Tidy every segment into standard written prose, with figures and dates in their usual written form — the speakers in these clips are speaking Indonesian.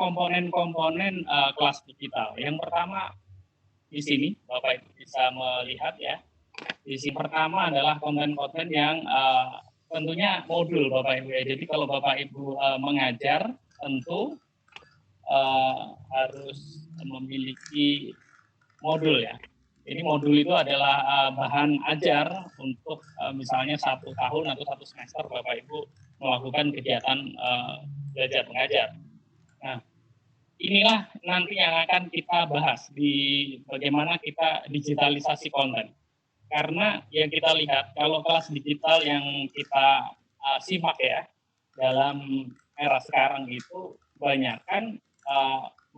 komponen-komponen kelas digital. Yang pertama di sini Bapak Ibu bisa melihat ya. Di sini pertama adalah konten-konten yang tentunya modul Bapak Ibu ya. Jadi kalau Bapak Ibu mengajar tentu harus memiliki modul ya. Jadi modul itu adalah bahan ajar untuk misalnya 1 tahun atau 1 semester Bapak Ibu melakukan kegiatan belajar mengajar. Nah, inilah nanti yang akan kita bahas di bagaimana kita digitalisasi konten. Karena yang kita lihat kalau kelas digital yang kita simak ya dalam era sekarang itu kebanyakan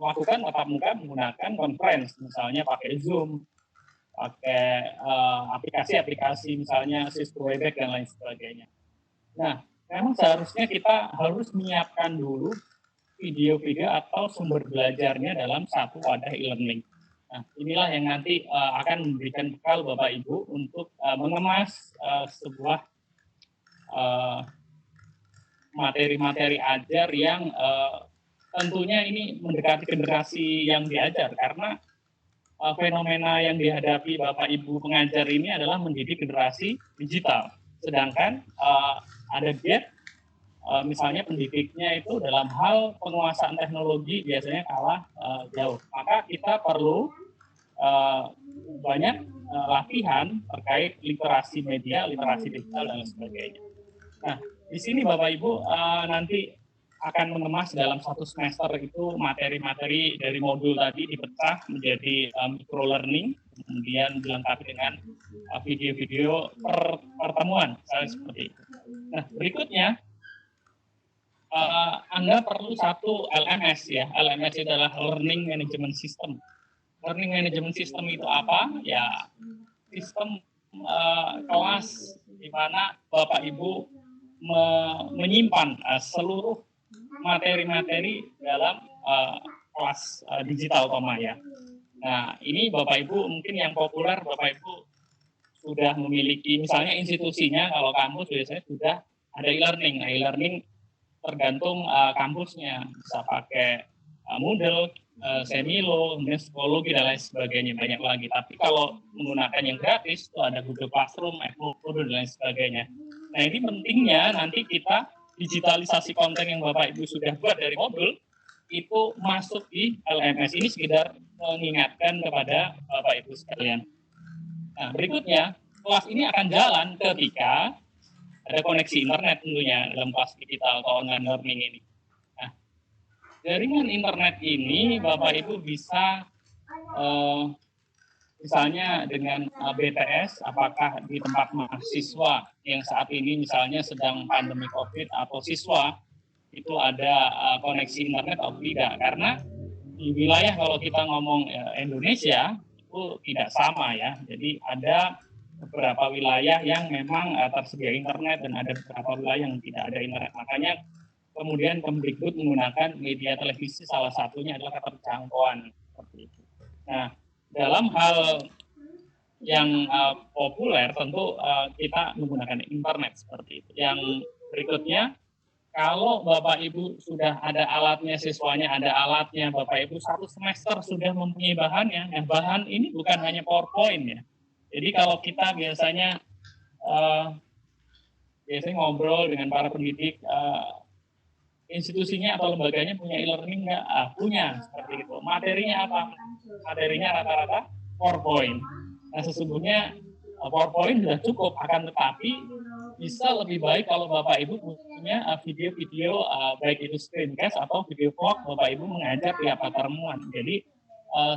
melakukan tatap muka menggunakan conference, misalnya pakai Zoom, pakai aplikasi-aplikasi misalnya Cisco Webex dan lain sebagainya. Nah, memang seharusnya kita harus menyiapkan dulu video-video atau sumber belajarnya dalam satu wadah e-learning. Nah, inilah yang nanti akan memberikan bekal Bapak Ibu untuk mengemas sebuah materi-materi ajar yang tentunya ini mendekati generasi yang diajar, karena fenomena yang dihadapi Bapak Ibu pengajar ini adalah mendidik generasi digital. Sedangkan ada gap, misalnya pendidiknya itu dalam hal penguasaan teknologi biasanya kalah jauh. Maka kita perlu banyak latihan terkait literasi media, literasi digital dan sebagainya. Nah, di sini Bapak Ibu nanti akan mengemas dalam 1 semester itu materi-materi dari modul tadi dipecah menjadi micro learning, kemudian dilengkapi dengan video-video pertemuan, misalnya seperti itu. Nah, berikutnya Anda perlu satu LMS ya. LMS itu adalah Learning Management System. Learning Management System itu apa? Ya, sistem kelas di mana Bapak Ibu menyimpan seluruh materi-materi dalam kelas digital Toma ya. Nah, ini Bapak Ibu mungkin yang populer Bapak Ibu sudah memiliki, misalnya institusinya kalau kampus biasanya sudah ada e-learning. Nah, e-learning tergantung kampusnya, bisa pakai Moodle, Semilo, kemudian psikologi dan lain sebagainya, banyak lagi. Tapi kalau menggunakan yang gratis itu ada Google Classroom, Moodle dan lain sebagainya. Nah, ini pentingnya nanti kita digitalisasi konten yang Bapak Ibu sudah buat dari modul itu masuk di LMS. Ini sekedar mengingatkan kepada Bapak Ibu sekalian. Nah, berikutnya kelas ini akan jalan ketika ada koneksi internet tentunya dalam kelas digital atau online learning ini. Nah, jaringan internet ini Bapak Ibu bisa misalnya dengan BTS, apakah di tempat mahasiswa yang saat ini misalnya sedang pandemi COVID atau siswa itu ada koneksi internet atau tidak. Karena di wilayah kalau kita ngomong Indonesia itu tidak sama ya. Jadi ada beberapa wilayah yang memang tersedia internet dan ada beberapa wilayah yang tidak ada internet. Makanya kemudian Kemdikbud menggunakan media televisi, salah satunya adalah keterjangkauan seperti itu. Nah, dalam hal yang populer tentu kita menggunakan internet seperti itu. Yang berikutnya, kalau Bapak Ibu sudah ada alatnya, siswanya ada alatnya, Bapak Ibu 1 semester sudah mempunyai bahannya. Nah, bahan ini bukan hanya PowerPoint ya. Jadi kalau kita biasanya ngobrol dengan para pendidik, institusinya atau lembaganya punya e-learning nggak? Punya, seperti itu. Materinya apa? Materinya rata-rata PowerPoint. Nah, sesungguhnya PowerPoint sudah cukup, akan tetapi bisa lebih baik kalau Bapak Ibu punya video-video baik itu screencast atau video vlog Bapak Ibu mengajar di apa pertemuan. Jadi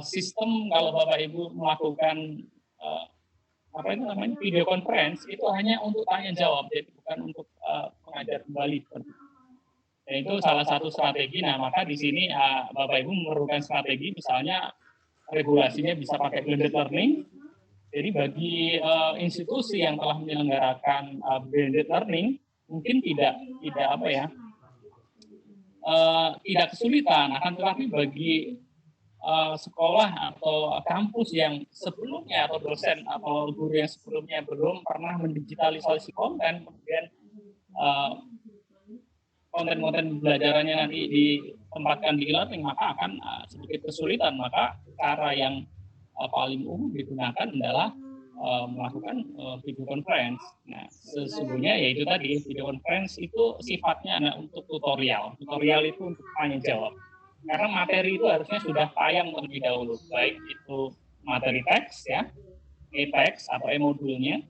sistem kalau Bapak Ibu melakukan video conference itu hanya untuk tanya jawab, jadi bukan untuk mengajar kembali. Dan itu salah satu strategi. Nah, maka di sini Bapak Ibu memerlukan strategi, misalnya regulasinya bisa pakai blended learning. Jadi bagi institusi yang telah menyelenggarakan blended learning mungkin tidak kesulitan, akan tetapi bagi sekolah atau kampus yang sebelumnya atau dosen atau guru yang sebelumnya belum pernah mendigitalisasi konten, kemudian konten-konten belajarannya nanti ditempatkan di e-learning, maka akan sedikit kesulitan. Maka cara yang paling umum digunakan adalah melakukan video conference. Nah, sesungguhnya yaitu tadi video conference itu sifatnya adalah untuk tutorial. Tutorial itu untuk tanya jawab. Karena materi itu harusnya sudah tayang terlebih dahulu, baik itu materi teks ya, e-teks atau e-modulnya,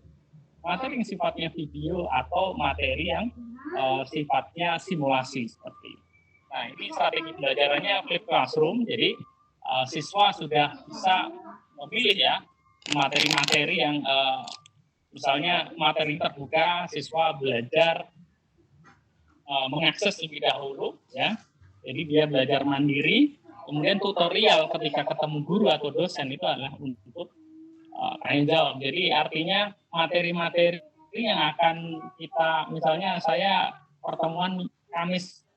materi yang sifatnya video atau materi yang sifatnya simulasi seperti itu. Nah, ini strategi belajarannya flip classroom, jadi siswa sudah bisa memilih ya materi-materi yang misalnya materi terbuka, siswa belajar mengakses lebih dahulu ya. Jadi dia belajar mandiri, kemudian tutorial ketika ketemu guru atau dosen itu adalah untuk tanya jawab. Jadi artinya materi-materi yang akan kita, misalnya saya pertemuan Kamis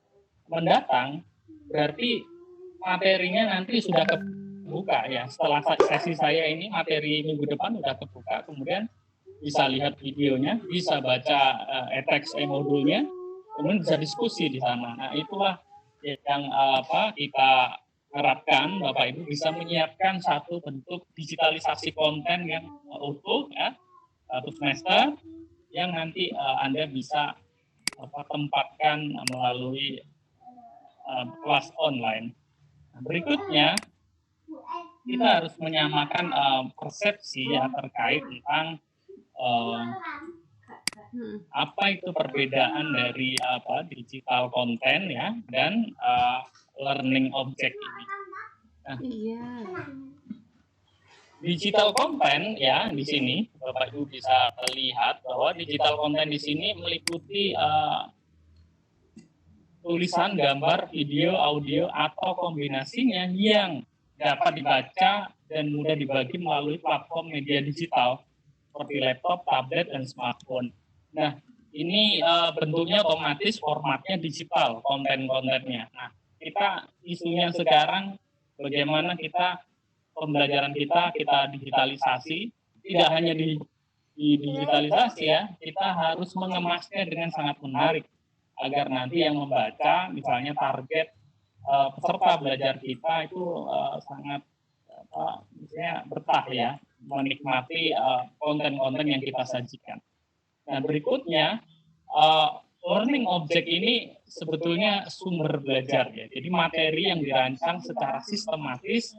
mendatang, berarti materinya nanti sudah kebuka ya. Setelah sesi saya ini materi minggu depan sudah kebuka, kemudian bisa lihat videonya, bisa baca e-teks e-modulnya, kemudian bisa diskusi di sana. Nah, itulah yang kita harapkan Bapak Ibu bisa menyiapkan satu bentuk digitalisasi konten yang utuh ya, satu semester yang nanti Anda bisa tempatkan melalui kelas online. Nah, berikutnya kita harus menyamakan persepsi ya terkait tentang apa itu perbedaan dari digital content ya dan learning object ini. Nah, digital content ya di sini Bapak Ibu bisa lihat bahwa digital content di sini meliputi tulisan, gambar, video, audio atau kombinasinya yang dapat dibaca dan mudah dibagi melalui platform media digital seperti laptop, tablet, dan smartphone. Nah, ini bentuknya otomatis, formatnya digital, konten-kontennya. Nah, kita isunya sekarang bagaimana kita pembelajaran kita digitalisasi, tidak hanya di digitalisasi ya, kita harus mengemasnya dengan sangat menarik agar nanti yang membaca, misalnya target peserta belajar kita itu sangat misalnya betah ya, menikmati konten-konten yang kita sajikan. Nah, berikutnya learning object ini sebetulnya sumber belajar ya. Jadi materi yang dirancang secara sistematis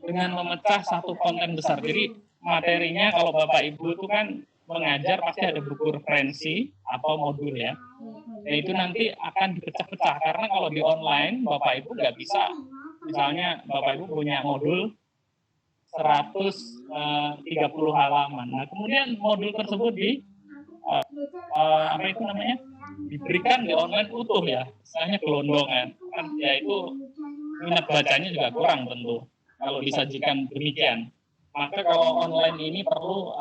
dengan memecah satu konten besar. Jadi materinya kalau Bapak Ibu itu kan mengajar pasti ada buku referensi atau modul ya. Nah, itu nanti akan dipecah-pecah karena kalau di online Bapak Ibu nggak bisa, misalnya Bapak Ibu punya modul 130 halaman. Nah, kemudian modul tersebut diberikan di online utuh ya, misalnya gelondongan, kan ya itu minat bacanya juga kurang tentu kalau disajikan demikian. Maka kalau online ini perlu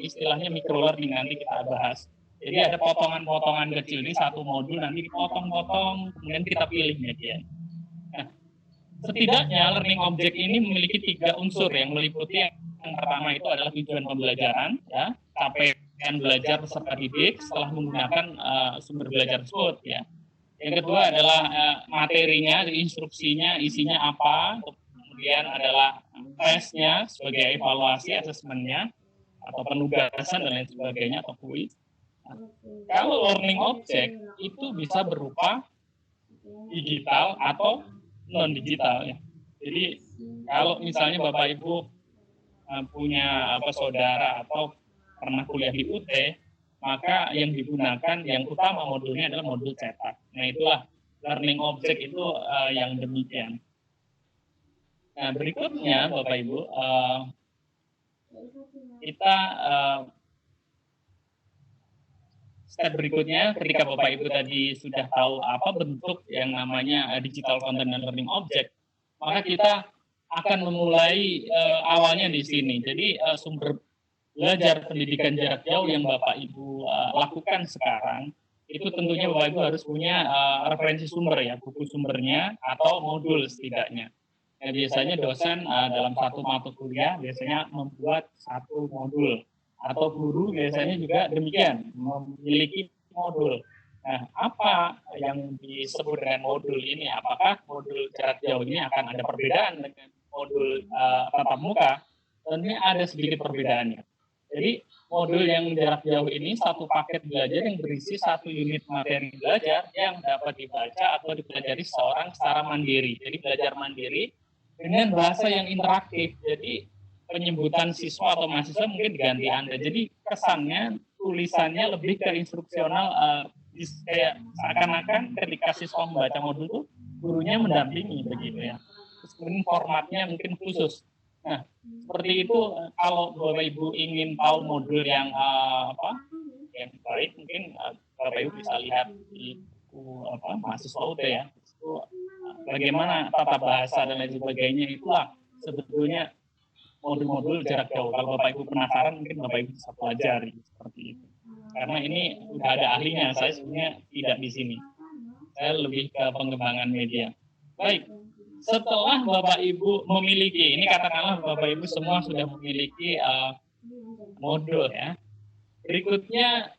istilahnya micro learning, nanti kita bahas. Jadi ada potongan-potongan kecil, ini satu modul nanti dipotong-potong, kemudian kita pilih media. Nah, setidaknya learning object ini memiliki 3 unsur yang meliputi yang pertama itu adalah tujuan pembelajaran, ya, capaian belajar peserta didik setelah menggunakan sumber belajar tersebut, ya. Yang kedua adalah materinya, instruksinya, isinya apa, kemudian adalah tesnya sebagai evaluasi, asesmennya, atau penugasan dan lain sebagainya, atau kuis. Nah, kalau learning object itu bisa berupa digital atau non digital ya. Jadi kalau misalnya Bapak Ibu punya saudara atau pernah kuliah di UT, maka yang digunakan yang utama modulnya adalah modul cetak. Nah, itulah learning object itu yang demikian. Nah, berikutnya Bapak Ibu kita step berikutnya, ketika Bapak Ibu tadi sudah tahu apa bentuk yang namanya digital content dan learning object, maka kita akan memulai awalnya di sini. Jadi sumber belajar pendidikan jarak jauh yang Bapak Ibu lakukan sekarang, itu tentunya Bapak Ibu harus punya referensi sumber ya, buku sumbernya atau modul setidaknya. Nah, biasanya dosen dalam satu mata kuliah biasanya membuat satu modul. Atau guru biasanya juga demikian, memiliki modul. Nah, apa yang disebut dengan modul ini? Apakah modul jarak jauh ini akan ada perbedaan dengan modul tatap muka? Tentunya ada sedikit perbedaannya. Jadi modul yang jarak jauh ini satu paket belajar yang berisi satu unit materi belajar yang dapat dibaca atau dipelajari seorang secara mandiri. Jadi belajar mandiri dengan bahasa yang interaktif. Jadi penyebutan siswa atau mahasiswa mungkin diganti Anda. Jadi kesannya tulisannya lebih ke instruksional, kayak seakan-akan ketika siswa membaca modul itu gurunya mendampingi begitu ya. Terus kemudian formatnya mungkin khusus. Nah, seperti itu. Kalau Bapak Ibu ingin tahu modul yang yang baik, mungkin Bapak Ibu bisa lihat di mahasiswa UT ya. Itu bagaimana tata bahasa dan lain sebagainya, itulah sebetulnya modul-modul jarak jauh. Kalau Bapak Ibu penasaran, mungkin Bapak Ibu bisa pelajari seperti itu. Karena ini sudah ada ahlinya, saya sebenarnya tidak di sini. Saya lebih ke pengembangan media. Baik, setelah Bapak Ibu memiliki, ini katakanlah Bapak Ibu semua sudah memiliki modul ya. Berikutnya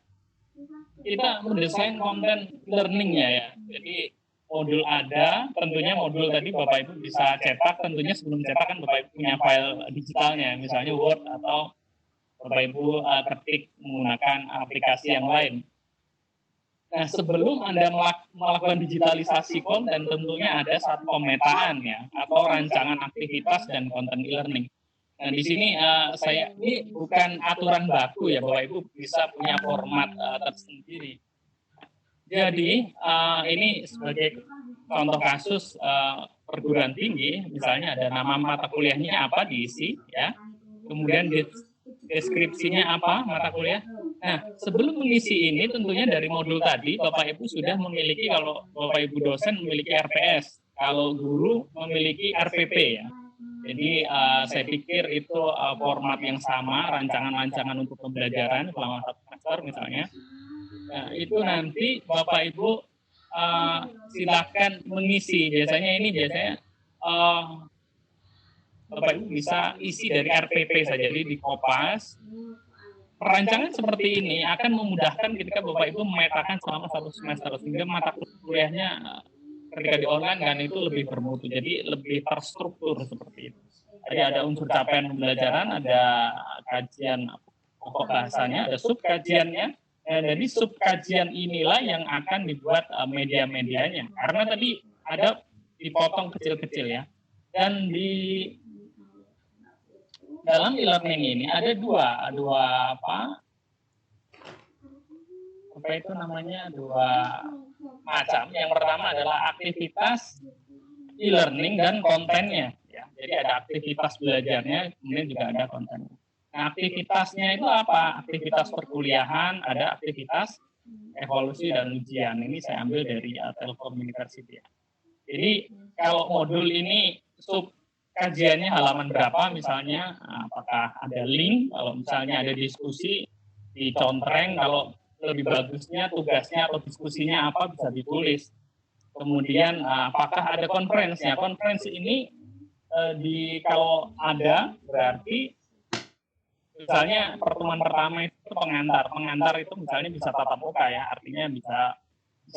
kita mendesain konten learning-nya ya. Jadi modul ada, tentunya modul tadi Bapak Ibu bisa cetak, tentunya sebelum cetak kan Bapak Ibu punya file digitalnya, misalnya Word atau Bapak Ibu ketik menggunakan aplikasi yang lain. Nah, sebelum Anda melakukan digitalisasi konten, tentunya ada satu pemetaan ya, atau rancangan aktivitas dan konten e-learning. Nah, di sini ini bukan aturan baku ya, Bapak Ibu bisa punya format tersendiri. Jadi ini sebagai contoh kasus perguruan tinggi, misalnya ada nama mata kuliahnya apa diisi ya, kemudian deskripsinya apa mata kuliah. Nah, sebelum mengisi ini tentunya dari modul tadi Bapak Ibu sudah memiliki, kalau Bapak Ibu dosen memiliki RPS, kalau guru memiliki RPP ya. Jadi saya pikir itu format yang sama, rancangan-rancangan untuk pembelajaran selama 1 semester misalnya. Nah, itu nanti Bapak Ibu silakan mengisi. Biasanya Bapak Ibu bisa isi dari RPP saja, jadi di Kopas. Perancangan seperti ini akan memudahkan ketika Bapak Ibu memetakan selama 1 semester, sehingga mata kuliahnya ketika di online kan itu lebih bermutu, jadi lebih terstruktur seperti itu. Jadi ada unsur capaian pembelajaran, ada kajian pokok bahasanya, ada sub kajiannya. Jadi sub kajian inilah yang akan dibuat media-medianya. Karena tadi ada dipotong kecil-kecil ya. Dan di dalam e-learning ini ada dua macam. Yang pertama adalah aktivitas e-learning dan kontennya. Ya. Jadi ada aktivitas belajarnya, kemudian juga ada kontennya. Nah, aktivitasnya itu apa? Aktivitas perkuliahan, ada aktivitas evaluasi dan ujian. Ini saya ambil dari Telkom University. Jadi kalau modul ini sub kajiannya halaman berapa misalnya, apakah ada link, kalau misalnya ada diskusi dicontreng, kalau lebih bagusnya tugasnya atau diskusinya apa bisa ditulis. Kemudian apakah ada konferensi? Konferensi ini kalau ada berarti misalnya pertemuan pertama itu pengantar itu misalnya bisa tatap muka ya, artinya bisa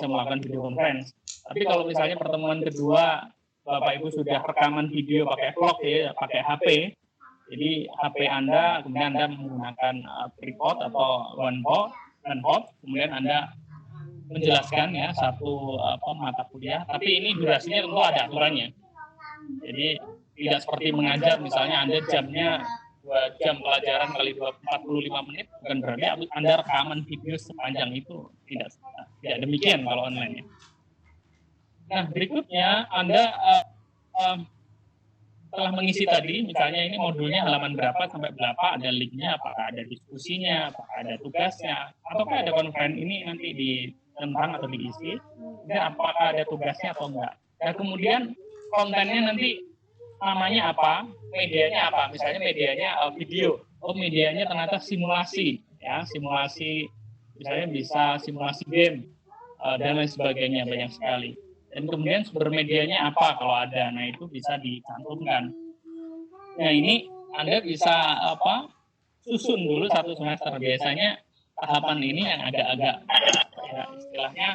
melakukan video conference. Tapi kalau misalnya pertemuan kedua Bapak Ibu sudah rekaman video pakai vlog ya, pakai HP, jadi HP Anda kemudian Anda menggunakan tripod atau OnePod, kemudian Anda menjelaskan ya satu mata kuliah, tapi ini durasinya tentu ada aturannya. Jadi tidak seperti mengajar, misalnya Anda jamnya 2 jam pelajaran kali 45 menit, bukan berarti Anda rekaman video sepanjang itu, tidak demikian kalau online ya. Nah, berikutnya Anda setelah mengisi tadi, misalnya ini modulnya halaman berapa sampai berapa, ada linknya, apakah ada diskusinya, apakah ada tugasnya, ataukah ada konferensi ini nanti ditentang atau diisi, dan apakah ada tugasnya atau enggak. Dan kemudian kontennya nanti namanya apa, medianya apa, misalnya medianya video, medianya ternyata simulasi, ya simulasi, misalnya bisa simulasi game dan lain sebagainya, banyak sekali. Dan kemudian sumber medianya apa kalau ada, nah itu bisa dicantumkan. Nah ini Anda bisa susun dulu 1 semester. Biasanya tahapan ini yang agak-agak ya istilahnya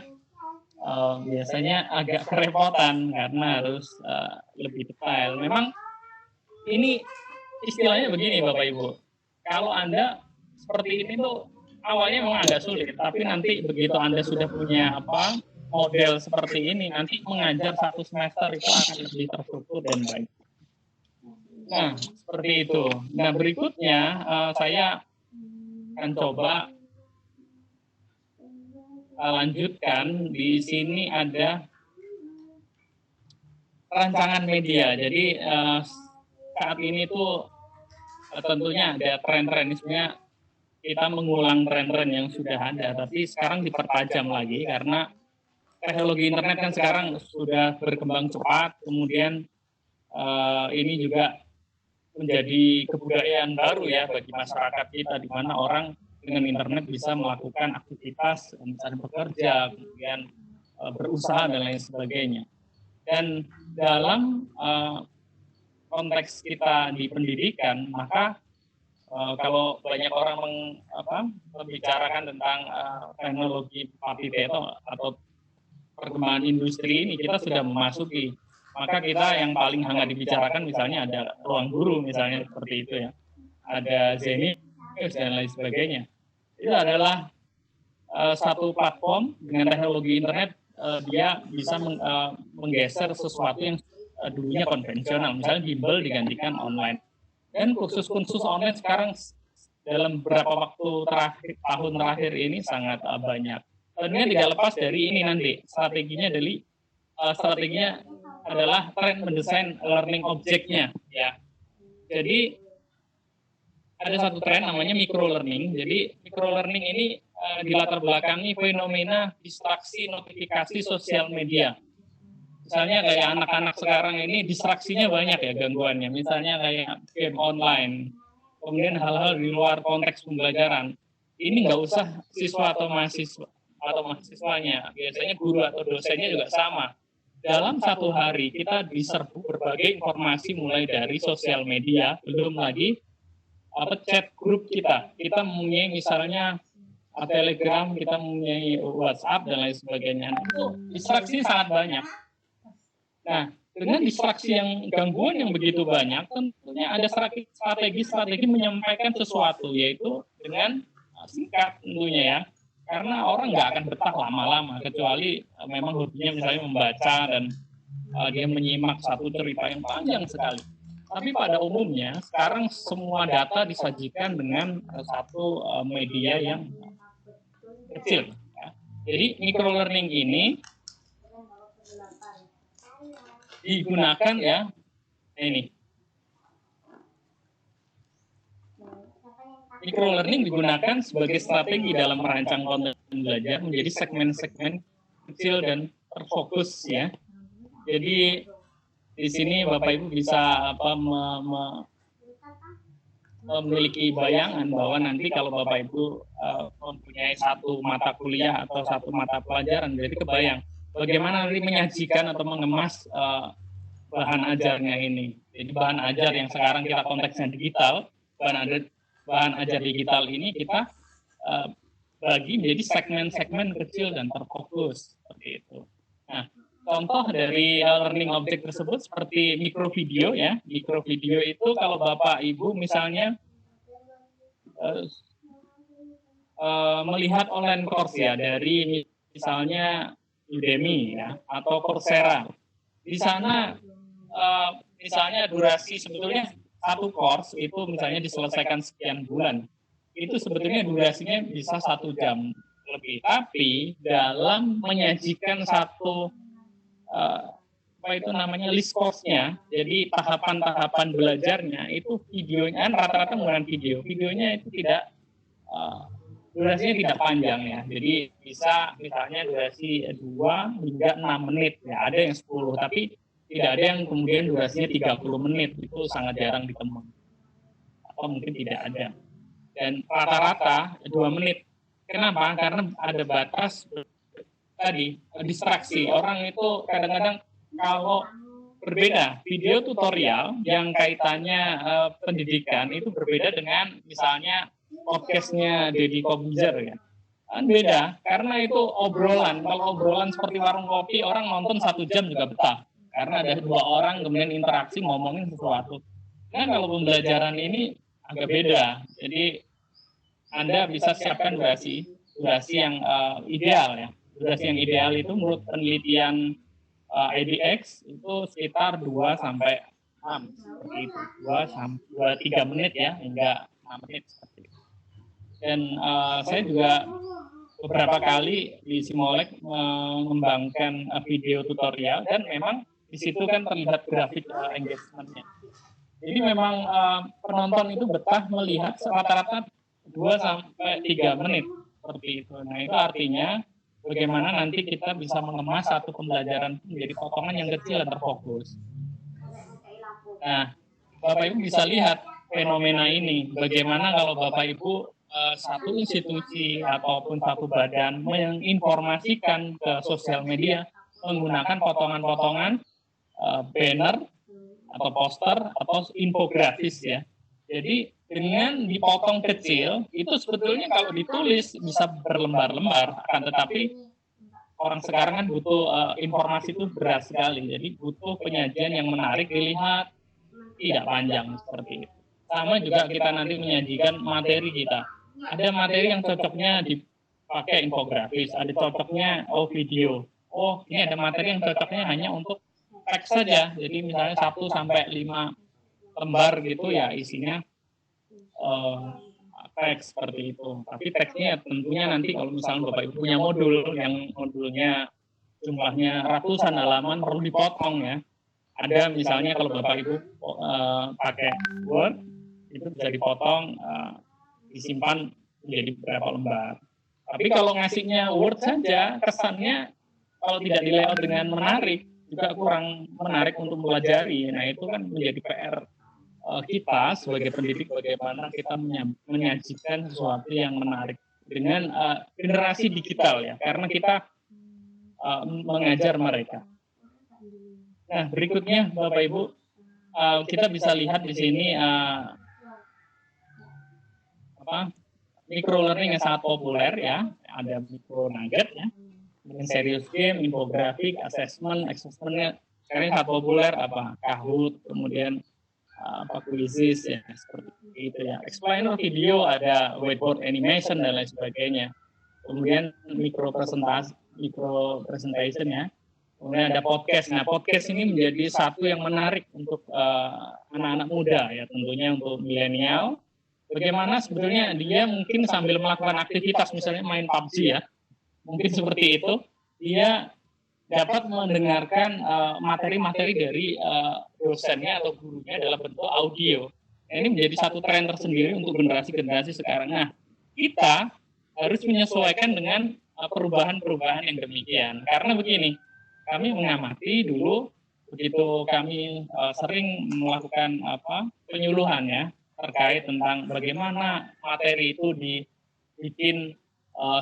biasanya agak kerepotan karena harus lebih detail. Memang ini istilahnya begini Bapak Ibu, kalau Anda seperti ini tuh awalnya memang agak sulit, tapi nanti begitu Anda sudah punya model seperti ini, nanti mengajar satu semester itu akan lebih terstruktur dan baik. Nah, seperti itu. Nah, berikutnya saya akan coba lanjutkan. Di sini ada rancangan media. Jadi saat ini tuh tentunya ada tren-tren. Sebenarnya kita mengulang tren-tren yang sudah ada, tapi sekarang dipertajam lagi karena teknologi internet kan sekarang sudah berkembang cepat. Kemudian ini juga menjadi kebudayaan baru ya bagi masyarakat kita, di mana orang dengan internet bisa melakukan aktivitas, misalnya bekerja, kemudian berusaha dan lain sebagainya. Dan dalam konteks kita di pendidikan, maka kalau banyak orang membicarakan tentang teknologi 4.0 atau perkembangan industri ini, kita sudah memasuki. Maka kita yang paling hangat dibicarakan misalnya ada Ruang Guru misalnya seperti itu ya. Ada Zenius dan lain sebagainya. Itu adalah satu platform dengan teknologi internet, dia bisa menggeser sesuatu yang dulunya konvensional, misalnya bimbel digantikan online. Dan kursus-kursus online sekarang dalam beberapa tahun terakhir ini sangat banyak. Tentunya tidak lepas dari ini nanti strateginya adalah tren mendesain learning object-nya ya. Jadi ada satu tren namanya micro learning. Jadi micro learning ini dilatar belakangi fenomena distraksi notifikasi sosial media. Misalnya kayak anak-anak sekarang ini distraksinya banyak ya gangguannya. Misalnya kayak game online, kemudian hal-hal di luar konteks pembelajaran. Ini nggak usah siswa atau mahasiswanya, biasanya guru atau dosennya juga sama. Dalam satu hari kita diserbu berbagai informasi mulai dari sosial media, belum lagi chat grup kita. Kita mempunyai misalnya Telegram, kita mempunyai WhatsApp dan lain sebagainya. Itu distraksi sangat banyak. Nah, dengan distraksi yang gangguan yang begitu banyak, tentunya ada strategi menyampaikan sesuatu, yaitu dengan singkat tentunya ya. Karena orang nggak akan betah lama-lama, kecuali memang hobinya misalnya membaca dan dia menyimak satu cerita yang panjang sekali. Tapi pada umumnya sekarang semua data disajikan dengan satu media yang kecil. Ya. Jadi micro learning ini digunakan ya ini. Micro learning digunakan sebagai strategi dalam merancang konten belajar menjadi segmen-segmen kecil dan terfokus ya. Jadi di sini Bapak Ibu bisa memiliki bayangan bahwa nanti kalau Bapak Ibu mempunyai satu mata kuliah atau satu mata pelajaran, jadi kebayang bagaimana nanti menyajikan atau mengemas bahan ajarnya ini. Jadi bahan ajar yang sekarang kita konteksnya digital, bahan ajar digital ini kita bagi menjadi segmen-segmen kecil dan terfokus seperti itu. Nah, contoh dari learning object tersebut seperti mikrovideo ya. Mikrovideo itu kalau Bapak Ibu misalnya melihat online course ya dari misalnya Udemy ya atau Coursera. Di sana misalnya durasi sebetulnya satu course itu misalnya diselesaikan sekian bulan, itu sebetulnya durasinya bisa 1 jam lebih. Tapi dalam menyajikan satu list course-nya, jadi tahapan-tahapan belajarnya itu videonya rata-rata menggunakan video. Videonya itu tidak durasinya tidak panjang ya. Jadi bisa misalnya durasi 2 hingga 6 menit ya, ada yang 10, tapi tidak ada yang kemudian durasinya 30 menit, itu sangat jarang ditemui. Atau mungkin tidak ada. Dan rata-rata 2 menit. Kenapa? Karena ada batas tadi, distraksi. Orang itu kadang-kadang kalau berbeda, video tutorial yang kaitannya pendidikan itu berbeda dengan misalnya podcastnya Deddy Kobuzer ya. Kan beda, karena itu obrolan. Kalau obrolan seperti warung kopi, orang nonton 1 jam juga betah. Karena ada 2 orang kemudian interaksi ngomongin sesuatu. Nah kalau pembelajaran ini agak beda. Jadi Anda bisa siapkan durasi yang ideal ya. Durasi yang ideal itu menurut penelitian IDX itu sekitar 2 sampai 6 seperti itu. 2 sampai 3 menit ya, hingga 6 menit seperti itu. Dan saya juga beberapa kali di Simolek mengembangkan video tutorial, dan memang di situ kan terlihat grafik engagement-nya. Jadi memang penonton itu betah melihat rata-rata 2 sampai 3 menit seperti itu. Nah, itu artinya bagaimana nanti kita bisa mengemas satu pembelajaran menjadi potongan yang kecil dan terfokus. Nah, Bapak Ibu bisa lihat fenomena ini. Bagaimana kalau Bapak Ibu satu institusi ataupun satu badan menginformasikan ke sosial media menggunakan potongan-potongan banner atau poster atau infografis ya. Jadi dengan dipotong kecil itu sebetulnya kalau ditulis bisa berlembar-lembar, akan tetapi orang sekarang kan butuh informasi itu berat sekali. Jadi butuh penyajian yang menarik dilihat, tidak panjang seperti itu. Sama juga kita nanti menyajikan materi kita. Ada materi yang cocoknya dipakai infografis, ada cocoknya video. Oh, ini ada materi yang cocoknya hanya untuk teks saja. Jadi misalnya 1 sampai 5 lembar gitu ya isinya teks seperti itu. Tapi teksnya tentunya nanti kalau misalnya Bapak Ibu punya modul yang modulnya jumlahnya ratusan halaman perlu dipotong ya. Ada misalnya kalau Bapak Ibu pakai Word itu bisa dipotong disimpan menjadi beberapa lembar. Tapi kalau ngasihnya Word saja kesannya kalau tidak di layout dengan menarik juga kurang menarik untuk mempelajari. Nah itu kan menjadi PR kita sebagai pendidik, bagaimana kita menyajikan sesuatu yang menarik dengan generasi digital ya, karena kita mengajar mereka. Nah berikutnya Bapak Ibu, kita bisa lihat di sini micro learning yang sangat populer ya, ada micro nugget ya, dengan serious game, infografik, assessment-nya sekarang sangat populer Kahoot, kemudian quizzes ya seperti itu ya, explainer video, ada whiteboard animation dan lain sebagainya. Kemudian micro presentation ya. Kemudian ada podcast. Nah, podcast ini menjadi satu yang menarik untuk anak-anak muda ya, tentunya untuk milenial. Bagaimana sebetulnya dia mungkin sambil melakukan aktivitas misalnya main PUBG ya. Mungkin seperti itu, dia dapat mendengarkan materi-materi dari dosennya atau gurunya dalam bentuk audio. Nah, ini menjadi satu tren tersendiri untuk generasi-generasi sekarang. Nah, kita harus menyesuaikan dengan perubahan-perubahan yang demikian. Karena begini, kami mengamati dulu, begitu kami sering melakukan penyuluhan ya, terkait tentang bagaimana materi itu dibikin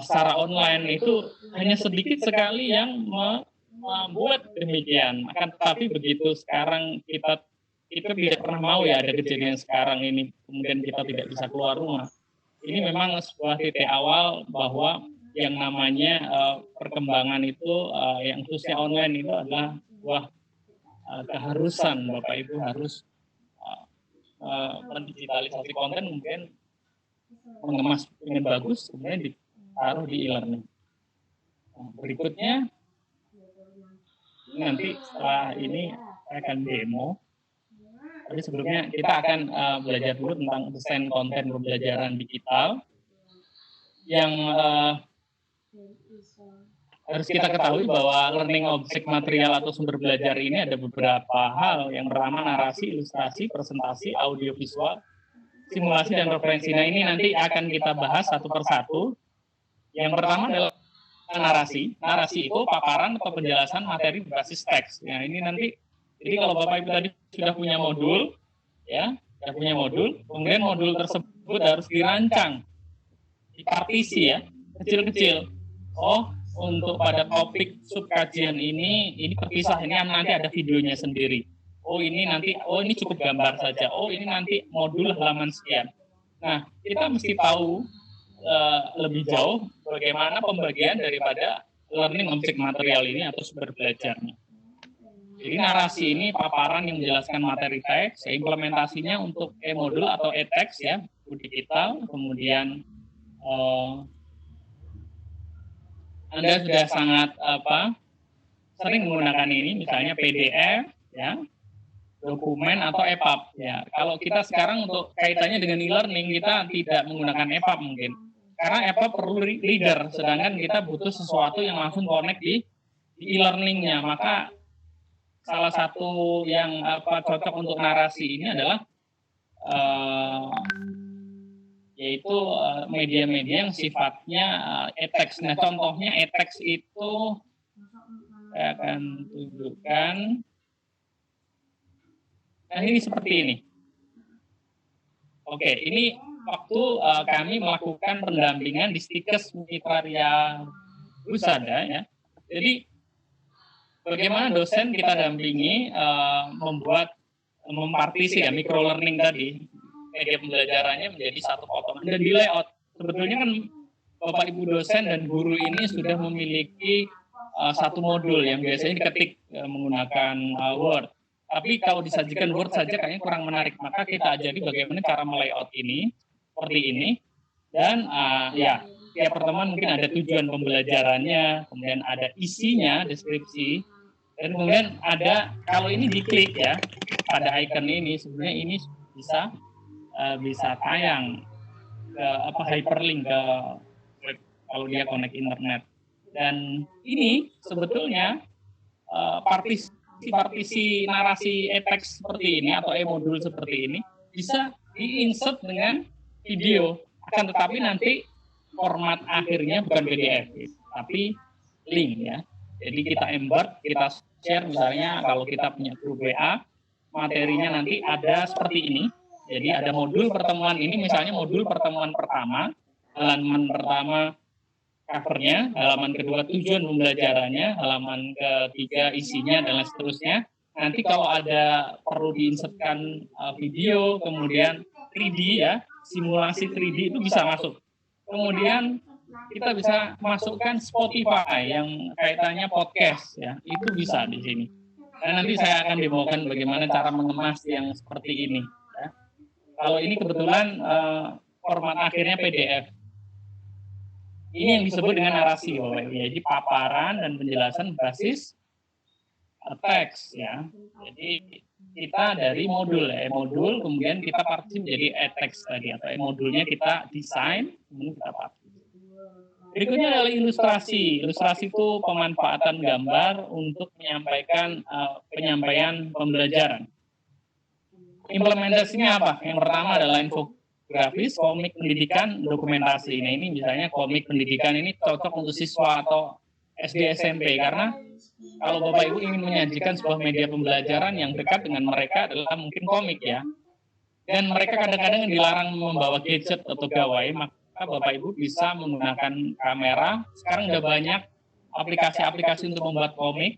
secara online, itu hanya sedikit sekali yang membuat demikian. Akan tetapi begitu sekarang kita tidak pernah mau ya ada kejadian sekarang ini, kemudian kita tidak bisa keluar rumah. Ini memang sebuah titik awal bahwa yang namanya perkembangan itu yang khususnya online itu adalah sebuah keharusan. Bapak Ibu harus mendigitalisasi konten, mungkin mengemas dengan bagus, kemudian ditaruh di e-learning. Berikutnya nanti setelah ini saya akan demo. Tapi sebelumnya kita akan belajar dulu tentang desain konten pembelajaran digital yang harus kita ketahui bahwa learning object material atau sumber belajar ini ada beberapa hal. Yang pertama narasi, ilustrasi, presentasi, audiovisual, simulasi, dan referensi. Nah ini nanti akan kita bahas satu persatu. Yang pertama adalah narasi. Narasi itu paparan atau penjelasan materi berbasis teks. Nah ini nanti, jadi kalau Bapak Ibu tadi sudah punya modul, ya, sudah punya modul, kemudian modul tersebut harus dirancang, dipartisi ya, kecil-kecil. Oh, untuk pada topik subkajian ini terpisah, ini nanti ada videonya sendiri. Oh ini cukup gambar saja. Oh ini nanti modul halaman sekian. Nah kita mesti tahu lebih jauh bagaimana pembagian daripada learning object material ini atau sumber belajarnya. Jadi narasi ini paparan yang menjelaskan materi teks, implementasinya untuk e-modul atau e-text ya, buku digital, kemudian Anda sudah sangat sering menggunakan ini, misalnya PDF ya, dokumen atau EPUB ya. Kalau kita sekarang untuk kaitannya dengan e-learning kita tidak menggunakan EPUB mungkin. Karena EPUB perlu reader, sedangkan kita butuh sesuatu yang langsung connect di e-learningnya. Maka salah satu yang cocok untuk narasi ini adalah yaitu media-media yang sifatnya e-text. Nah, contohnya e-text itu saya akan tunjukkan. Nah, ini seperti ini. Oke, ini waktu kami melakukan pendampingan di Stikes Mitra Ria Husada ya. Jadi bagaimana dosen kita dampingi mempartisi ya micro learning tadi, media pembelajarannya menjadi satu potongan dan di layout. Sebetulnya kan Bapak Ibu dosen dan guru ini sudah memiliki satu modul yang biasanya diketik menggunakan Word. Tapi kalau disajikan Word saja kayaknya kurang menarik. Maka kita ajari bagaimana cara melayout ini seperti ini. Dan ya tiap pertemuan mungkin ada tujuan pembelajarannya, kemudian ada isinya, deskripsi, dan kemudian ada kalau ini diklik ya pada icon ini sebenarnya ini bisa tayang ke hyperlink ke web kalau dia connect internet. Dan ini sebetulnya partisi narasi e-text seperti ini atau e-modul seperti ini bisa di-insert dengan video. Akan tetapi nanti format akhirnya bukan PDF, tapi link ya. Jadi kita embed, kita share misalnya kalau kita punya grup WA, materinya nanti ada seperti ini. Jadi ada modul pertemuan ini, misalnya modul pertemuan pertama, halaman pertama covernya, halaman kedua tujuan pembelajarannya, halaman ketiga isinya, dan lain seterusnya. Nanti kalau ada perlu diinsertkan video, kemudian 3D ya, simulasi 3D itu bisa masuk. Kemudian kita bisa masukkan Spotify yang kaitannya podcast ya, itu bisa di sini. Dan nanti saya akan demokan bagaimana cara mengemas yang seperti ini. Ya. Kalau ini kebetulan format akhirnya PDF. Ini yang disebut dengan narasi, Bapak Ibu. Jadi paparan dan penjelasan basis teks ya. Jadi kita dari modul modul kemudian kita partisi menjadi e-text tadi atau modulnya kita desain kemudian kita partisi. Berikutnya adalah ilustrasi. Ilustrasi itu pemanfaatan gambar untuk menyampaikan penyampaian pembelajaran. Implementasinya apa? Yang pertama adalah infografis, komik pendidikan, dokumentasi. Nah, ini misalnya komik pendidikan ini cocok untuk siswa atau SD SMP karena kalau Bapak Ibu ingin menyajikan sebuah media pembelajaran yang dekat dengan mereka adalah mungkin komik ya. Dan mereka kadang-kadang dilarang membawa gadget atau gawai, maka Bapak Ibu bisa menggunakan kamera. Sekarang udah banyak aplikasi-aplikasi untuk membuat komik.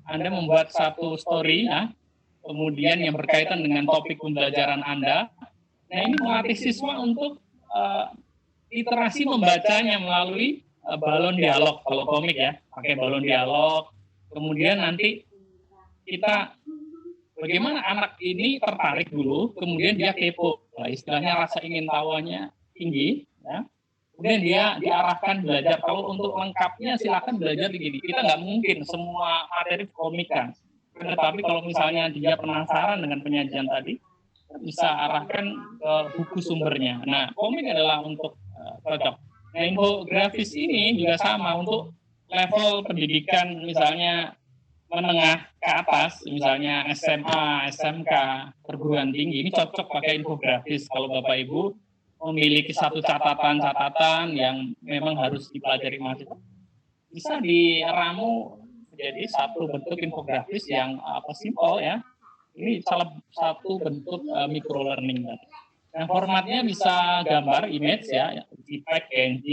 Anda membuat satu story ya, kemudian yang berkaitan dengan topik pembelajaran Anda. Nah, ini melatih siswa untuk literasi membacanya melalui balon dialog kalau komik ya, pakai balon dialog. Kemudian nanti kita bagaimana anak ini tertarik dulu, kemudian dia kepo, nah, istilahnya rasa ingin tahunya tinggi, ya. Kemudian dia diarahkan belajar. Kalau untuk lengkapnya silakan belajar begini. Kita nggak mungkin semua materi komik kan. Tetapi kalau misalnya dia penasaran dengan penyajian tadi, bisa arahkan ke buku sumbernya. Nah, komik adalah untuk cocok. Nah, infografis ini juga sama untuk level pendidikan misalnya menengah ke atas, misalnya SMA, SMK, perguruan tinggi, ini cocok pakai infografis kalau Bapak Ibu memiliki satu catatan-catatan yang memang harus dipelajari mahasiswa. Bisa diramu menjadi satu bentuk infografis yang simpel ya. Ini salah satu bentuk micro learning. Nah, formatnya bisa gambar, image ya, JPEG, PNG,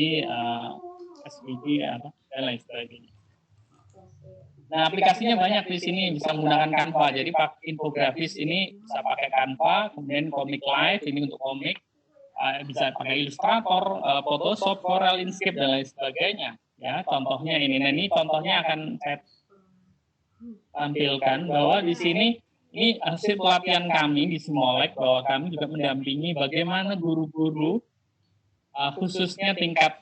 SVG, dan lain sebagainya. Nah, aplikasinya banyak di sini, bisa menggunakan Canva. Jadi infografis ini bisa pakai Canva, kemudian Comic Live ini untuk komik, bisa pakai Illustrator, Photoshop, Corel, Inkscape dan lain sebagainya. Ya, contohnya ini. Nah, ini contohnya akan saya tampilkan bahwa di sini ini hasil pelatihan kami di Simolek, bahwa kami juga mendampingi bagaimana guru-guru khususnya tingkat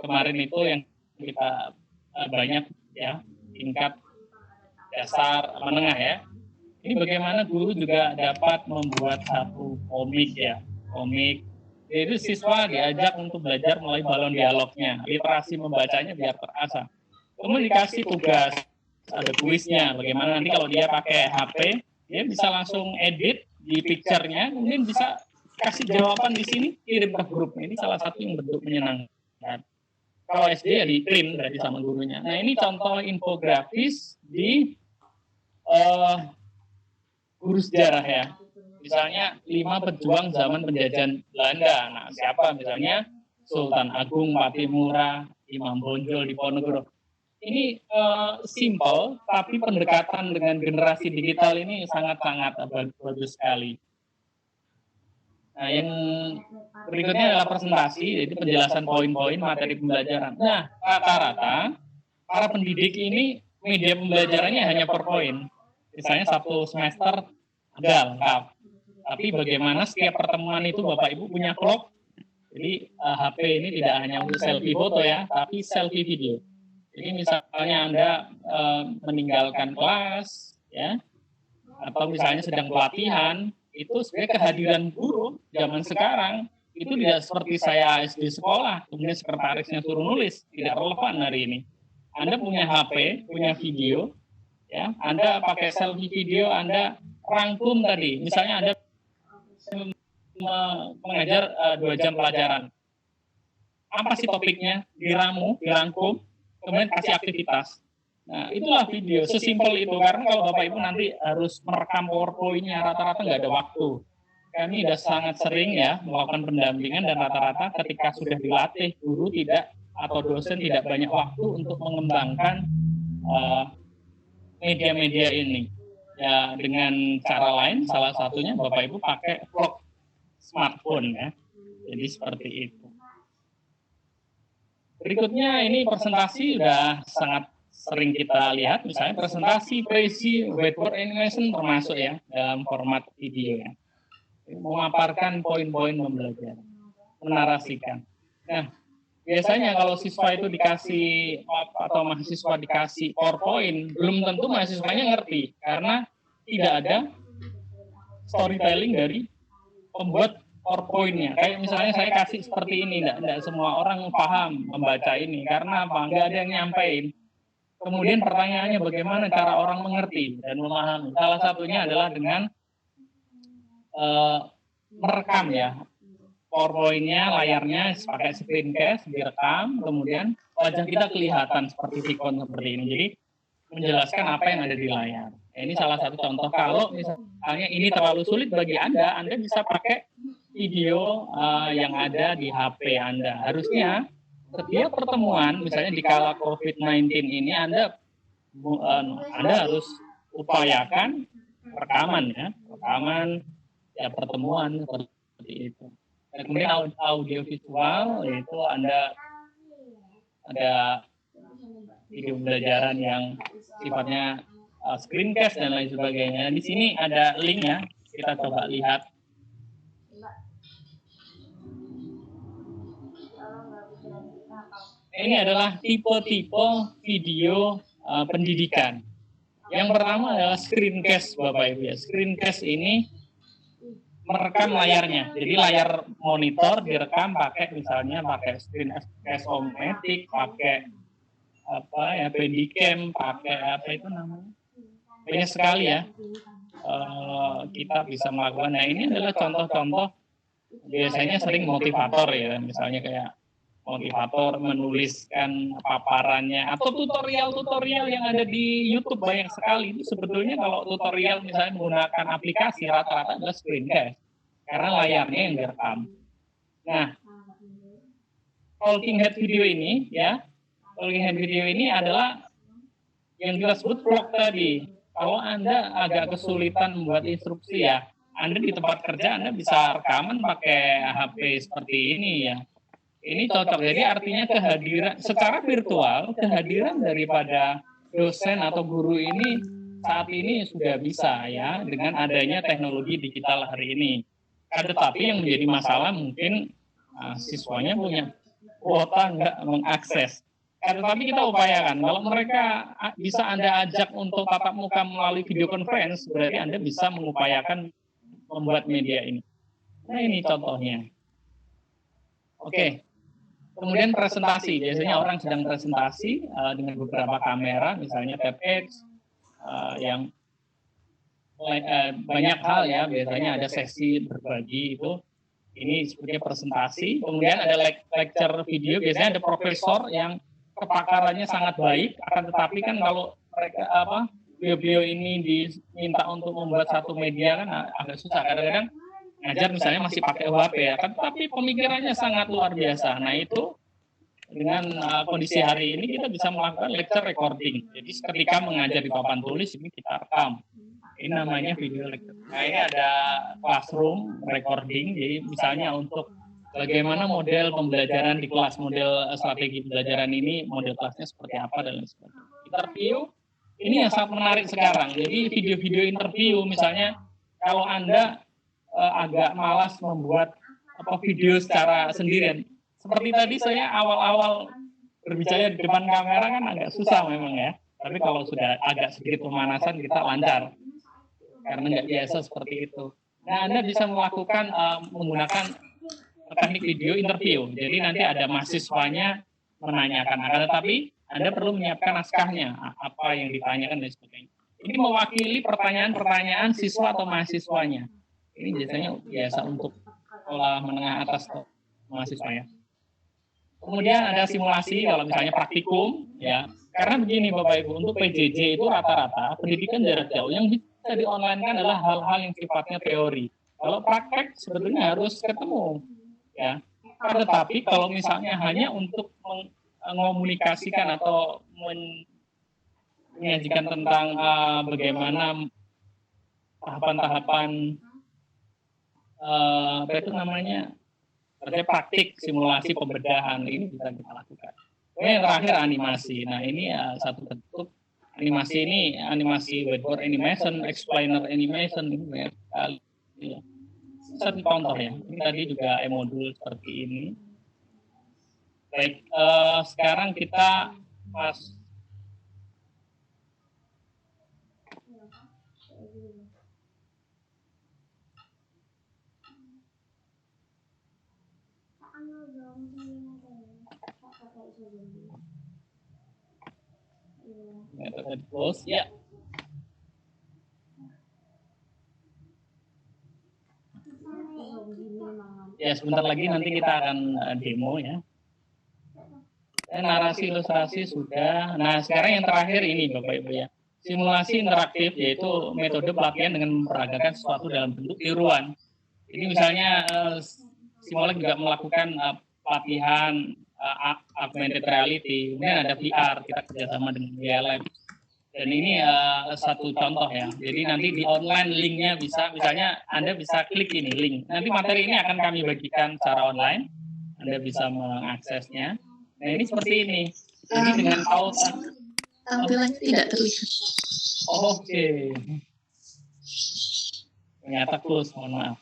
kemarin itu yang kita banyak ya, tingkat dasar menengah ya. Ini bagaimana guru juga dapat membuat satu komik ya, komik. Jadi siswa diajak untuk belajar mulai balon dialognya, literasi membacanya biar terasa. Kemudian dikasih tugas, ada kuisnya, bagaimana nanti kalau dia pakai HP, dia bisa langsung edit di picture-nya, kemudian bisa kasih jawaban di sini, kirim ke grup. Ini salah satu yang bentuk menyenangkan. Kalau SD ya di print berarti sama gurunya. Nah ini contoh infografis di guru sejarah ya. Misalnya 5 pejuang zaman penjajahan Belanda. Nah siapa misalnya Sultan Agung Patimura, Imam Bonjol Diponegoro. Ini simple, tapi pendekatan dengan generasi digital ini sangat-sangat bagus sekali. Nah, yang berikutnya adalah presentasi, jadi penjelasan poin-poin materi pembelajaran. Nah, rata-rata para pendidik ini media pembelajarannya hanya PowerPoint. Misalnya satu semester ada lengkap. Tapi bagaimana setiap pertemuan itu Bapak Ibu punya vlog. Jadi HP ini tidak hanya untuk selfie foto ya, tapi selfie video. Jadi misalnya Anda meninggalkan kelas, ya, atau misalnya sedang pelatihan, itu sebenarnya kehadiran guru zaman sekarang itu tidak seperti saya SD sekolah, kemudian sekretarisnya suruh nulis, tidak relevan hari ini. Anda punya HP, punya video, ya, Anda pakai selfie video, Anda rangkum tadi, misalnya Anda mengajar 2 jam pelajaran. Apa sih topiknya? Dirangkum, kemudian kasih aktivitas. Nah, itulah video, sesimpel itu. Karena kalau Bapak Ibu nanti harus merekam PowerPoint-nya, rata-rata nggak ada waktu. Kami sudah sangat sering ya melakukan pendampingan dan rata-rata ketika sudah dilatih, guru tidak atau dosen tidak banyak waktu untuk mengembangkan media-media ini. Ya, dengan cara lain, salah satunya Bapak Ibu pakai vlog smartphone ya. Jadi seperti itu. Berikutnya ini presentasi sudah sangat sering kita lihat, misalnya presentasi, presi, whiteboard animation termasuk ya dalam format video ya. Memaparkan poin-poin pembelajaran, menarasikan. Nah, biasanya kalau siswa itu dikasih atau mahasiswa dikasih PowerPoint, belum tentu mahasiswanya ngerti karena tidak ada storytelling dari pembuat PowerPoint-nya. Kayak misalnya saya kasih seperti ini, tidak semua orang paham membaca ini karena apa? Nggak ada yang nyampein. Kemudian pertanyaannya bagaimana cara orang mengerti dan memahami. Salah satunya adalah dengan merekam ya. PowerPoint-nya, layarnya pakai screencast, direkam, kemudian wajah kita kelihatan seperti ikon seperti ini. Jadi menjelaskan apa yang ada di layar. Ini salah satu contoh. Kalau misalnya ini terlalu sulit bagi Anda bisa pakai video yang ada di HP Anda. Harusnya setiap pertemuan, misalnya di kala COVID-19 ini, Anda harus upayakan rekaman ya pertemuan seperti itu. Dan kemudian audio visual, yaitu Anda ada video pembelajaran yang sifatnya screencast dan lain sebagainya. Di sini ada linknya, kita coba lihat. Ini adalah tipe-tipe video pendidikan. Yang pertama adalah screencast, Bapak Ibu ya. Screencast ini merekam layarnya. Jadi layar monitor direkam pakai misalnya pakai screencast-o-matic, pakai Bandicam, pakai apa itu namanya? Banyak sekali ya. Kita bisa melakukan. Nah, ini adalah contoh-contoh biasanya sering motivator ya, misalnya kayak motivator menuliskan paparannya atau tutorial-tutorial yang ada di YouTube banyak sekali. Itu sebetulnya kalau tutorial misalnya menggunakan aplikasi rata-rata adalah screencast karena layarnya yang direkam. Nah, talking head video ini ya, talking head video ini adalah yang kita sebut vlog tadi. Kalau Anda agak kesulitan membuat instruksi ya, Anda di tempat kerja Anda bisa rekaman pakai HP seperti ini ya. Ini cocok. Jadi artinya kehadiran secara virtual, kehadiran daripada dosen atau guru ini saat ini sudah bisa ya dengan adanya teknologi digital hari ini. Tetapi yang menjadi masalah mungkin siswanya punya kuota nggak mengakses. Tetapi kita upayakan, kalau mereka bisa Anda ajak untuk tatap muka melalui video conference, berarti Anda bisa mengupayakan membuat media ini. Nah ini contohnya. Oke. Kemudian presentasi, biasanya orang sedang presentasi dengan beberapa kamera, misalnya TEDx, yang banyak hal ya, biasanya ada sesi berbagi itu, ini seperti presentasi. Kemudian ada lecture video, biasanya ada profesor yang kepakarannya sangat baik, akan tetapi kan kalau mereka beliau ini diminta untuk membuat satu media kan agak susah, kadang-kadang ngajar misalnya masih pakai HP ya, kan, tapi pemikirannya sangat luar biasa. Nah itu dengan kondisi hari ini kita bisa melakukan lecture recording. Jadi ketika mengajar di papan tulis ini kita rekam. Ini namanya video lecture. Nah ini ada classroom recording. Jadi misalnya untuk bagaimana model pembelajaran di kelas, model strategi pembelajaran ini, model kelasnya seperti apa dan lain sebagainya. Interview ini yang sangat menarik sekarang. Jadi video-video interview misalnya kalau Anda agak malas membuat video secara sendirian. Seperti tadi saya awal-awal berbicara di depan kamera kan agak susah memang ya. Tapi kalau sudah agak sedikit pemanasan kita lancar. Karena nggak biasa seperti itu. Nah Anda bisa melakukan menggunakan teknik video interview. Jadi nanti ada mahasiswanya menanyakan. Tetapi Anda perlu menyiapkan naskahnya. Apa yang ditanyakan dan sebagainya. Ini mewakili pertanyaan-pertanyaan siswa atau mahasiswanya. Ini biasa untuk sekolah menengah atas mahasiswa ya. Kemudian ada simulasi kalau misalnya praktikum ya. Karena begini Bapak Ibu, untuk PJJ itu rata-rata pendidikan jarak jauh yang bisa di-online-kan adalah hal-hal yang sifatnya teori. Kalau praktek sebetulnya harus ketemu ya. Tetapi kalau misalnya hanya untuk mengomunikasikan atau menyajikan tentang bagaimana tahapan-tahapan apa itu namanya praktik simulasi pembedahan ini bisa kita lakukan. Yang terakhir animasi. Nah ini satu bentuk animasi ini animasi whiteboard animation, explainer animation ini banyak sekali. Ya. Satu contoh ya. Ini tadi juga modul seperti ini. Baik, sekarang kita close ya. Ya sebentar lagi nanti kita akan demo ya. Narasi ilustrasi sudah. Nah sekarang yang terakhir ini Bapak Ibu ya. Simulasi interaktif yaitu metode pelatihan dengan memperagakan sesuatu dalam bentuk tiruan. Ini misalnya Simulink juga melakukan pelatihan augmented reality, kemudian ada VR, kita kerjasama dengan VLM. Dan ini satu contoh ya. Jadi nanti di online linknya bisa, misalnya Anda bisa klik ini link. Nanti materi ini akan kami bagikan secara online. Anda bisa mengaksesnya. Nah ini seperti ini. Jadi dengan auto. Tampilannya tidak terlihat. Oke. Ternyata close, mohon maaf.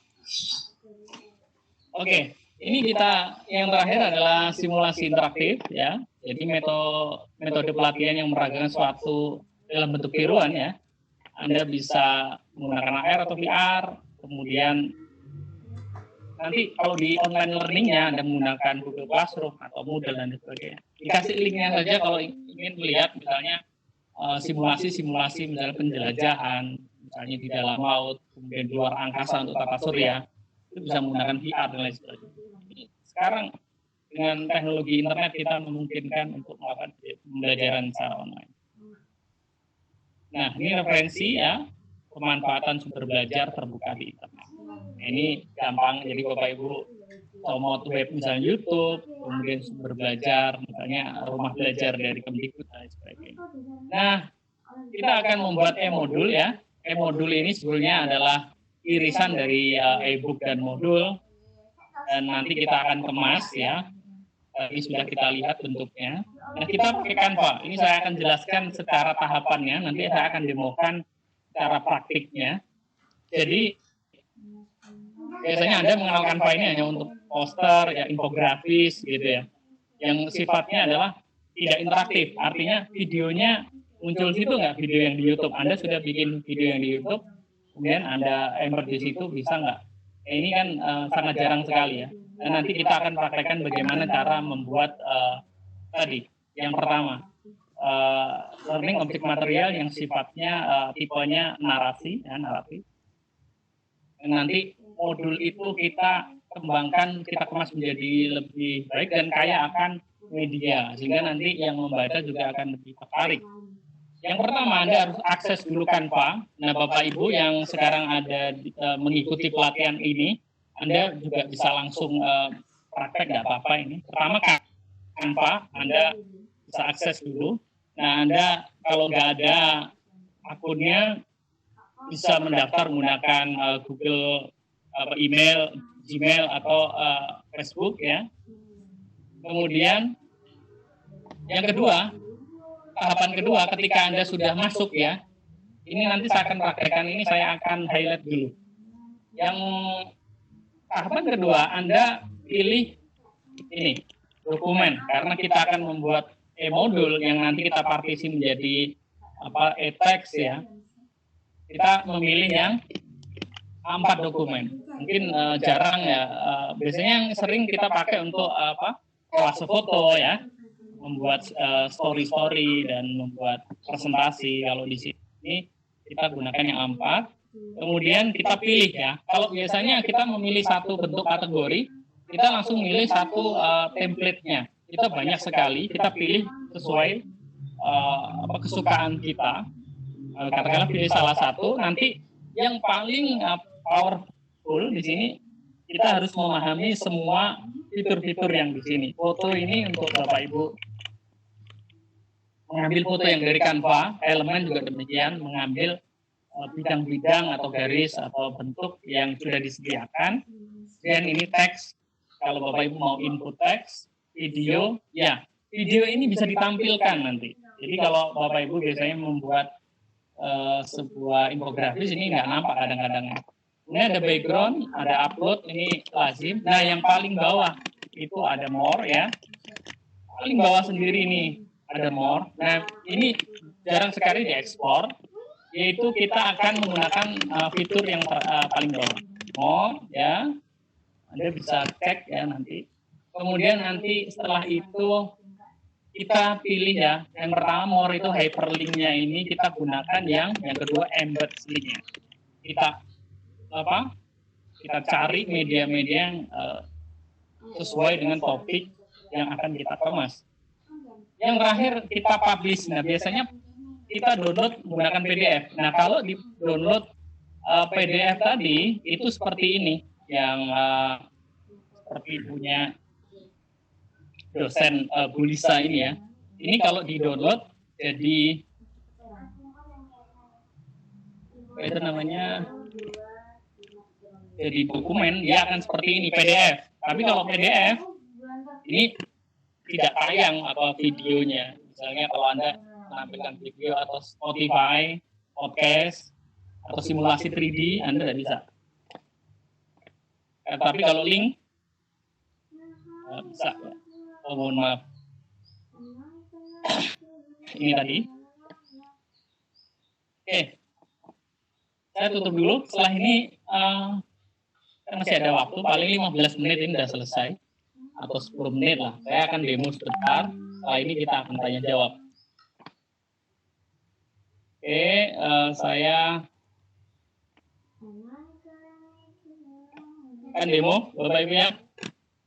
Oke, ini kita yang terakhir adalah simulasi interaktif ya. Jadi metode pelatihan yang meragakan suatu dalam bentuk tiruan ya. Anda bisa menggunakan AR atau VR, kemudian nanti kalau di online learning-nya Anda menggunakan Google Classroom atau Moodle dan sebagainya. Dikasih linknya saja kalau ingin melihat misalnya simulasi misalnya penjelajahan, misalnya di dalam laut, kemudian di luar angkasa untuk tata surya, itu bisa menggunakan VR dan lain sebagainya. Sekarang dengan teknologi internet kita memungkinkan untuk melakukan pembelajaran secara online. Nah, ini referensi ya, pemanfaatan sumber belajar terbuka di internet. Nah, ini gampang, jadi Bapak Ibu comot web misalnya YouTube, kemudian sumber belajar, misalnya rumah belajar dari Kemdikbud dan sebagainya. Nah, kita akan membuat e-modul ya. E-modul ini sebetulnya adalah irisan dari e-book dan modul, dan nanti kita akan kemas ya. Ini sudah kita lihat bentuknya. Nah, kita pakai Canva. Ini saya akan jelaskan secara tahapannya. Nanti saya akan demokan secara praktiknya. Jadi biasanya Anda mengenal Canva ini hanya untuk poster, ya infografis gitu ya. Yang sifatnya adalah tidak interaktif. Artinya videonya muncul situ nggak, video yang di YouTube. Anda sudah bikin video yang di YouTube, kemudian Anda embed di situ, bisa nggak? Ini kan sangat jarang sekali ya. Dan nanti kita akan praktekkan bagaimana cara membuat tadi. Yang pertama, learning object material yang sifatnya tipenya narasi, ya, naratif. Dan nanti modul itu kita kembangkan, kita kemas menjadi lebih baik dan kaya akan media, sehingga nanti yang membaca juga akan lebih tertarik. Yang pertama, Anda harus akses dulu Canva. Nah, Bapak Ibu yang sekarang ada mengikuti pelatihan ini, Anda juga bisa langsung praktek, nggak apa-apa ini. Pertama, Canva, Anda bisa akses dulu. Nah, Anda kalau nggak ada akunnya, bisa mendaftar menggunakan Google, email, Gmail, atau Facebook ya. Kemudian yang kedua, tahapan kedua, ketika Anda sudah masuk ya, ini nanti saya akan praktekkan, ini saya akan highlight dulu. Yang tahapan kedua, Anda pilih ini, dokumen, karena kita akan membuat e-modul yang nanti kita partisi menjadi e-text ya. Kita memilih yang 4 dokumen. Mungkin jarang ya, biasanya yang sering kita pakai untuk kolase foto ya, membuat story-story dan membuat presentasi. Kalau di sini kita gunakan yang 4. Kemudian kita pilih ya. Kalau biasanya kita memilih satu bentuk kategori, kita langsung milih satu template-nya. Kita banyak sekali, kita pilih sesuai kesukaan kita. Katakanlah pilih salah satu, nanti yang paling powerful di sini kita harus memahami semua fitur-fitur yang di sini. Foto ini untuk Bapak Ibu mengambil foto yang dari Canva, elemen juga demikian, mengambil bidang-bidang atau garis atau bentuk yang sudah disediakan. Dan ini teks, kalau Bapak Ibu mau input teks, video, ya video ini bisa ditampilkan nanti. Jadi kalau Bapak Ibu biasanya membuat sebuah infografis, ini nggak nampak kadang-kadang. Ini ada background, ada upload, ini lazim. Nah, yang paling bawah itu ada more ya. Paling bawah sendiri ini ada more. Nah, ini jarang sekali diekspor, yaitu kita akan menggunakan fitur yang paling bawah. More ya. Anda bisa cek ya nanti. Kemudian nanti setelah itu kita pilih ya, yang pertama more itu hyperlink-nya ini kita gunakan, yang kedua embed link-nya. Kita cari media-media yang sesuai dengan topik yang akan kita kemas. Yang terakhir kita publish. Nah, biasanya kita download menggunakan PDF. Nah, kalau di download PDF tadi itu seperti ini, yang seperti punya dosen Bu Lisa ini ya. Ini kalau di-download jadi itu namanya jadi dokumen, dia akan seperti ini PDF. Tapi kalau PDF ini tidak tayang videonya. Misalnya kalau Anda menampilkan video atau Spotify, podcast, atau simulasi 3D, Anda tidak bisa. Tapi kalau link bisa ya. Oh, mohon maaf. Ini tadi. Oke. Saya tutup dulu. Setelah ini masih ada waktu, paling 15 menit ini sudah selesai. Atau 10 menit lah. Saya akan demo sebentar. Setelah ini kita akan tanya jawab. Oke, saya akan demo, Bapak Ibu ya.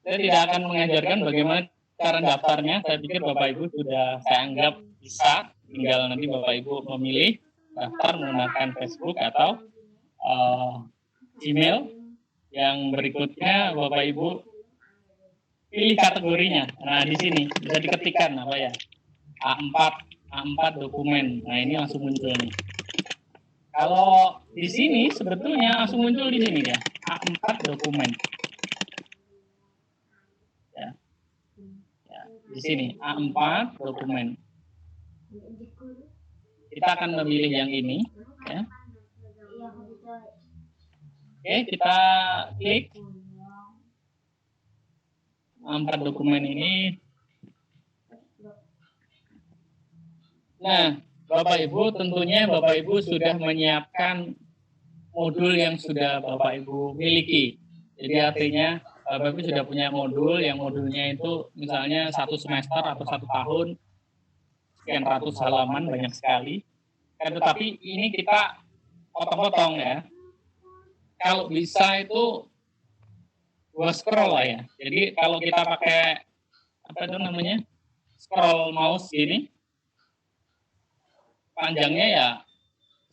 Saya tidak akan mengajarkan bagaimana cara daftarnya. Saya pikir Bapak Ibu sudah saya anggap bisa. Tinggal nanti Bapak Ibu memilih daftar menggunakan Facebook atau Gmail. Yang berikutnya Bapak Ibu pilih kategorinya. Nah, di sini bisa diketikkan apa ya? A4 dokumen. Nah, ini langsung muncul nih. Kalau di sini sebetulnya langsung muncul di sini ya, A4 dokumen. Ya. Ya, di sini A4 dokumen. Kita akan memilih yang ini, ya. Oke, kita klik A4 dokumen ini. Nah, Bapak Ibu, tentunya Bapak Ibu sudah menyiapkan modul yang sudah Bapak Ibu miliki. Jadi artinya Bapak Ibu sudah punya modul yang modulnya itu misalnya 1 semester atau 1 tahun, sekian ratus halaman, banyak sekali. Tetapi ini kita potong-potong ya. Kalau bisa itu 2 scroll lah ya. Jadi kalau kita pakai apa itu namanya, scroll mouse gini, panjangnya ya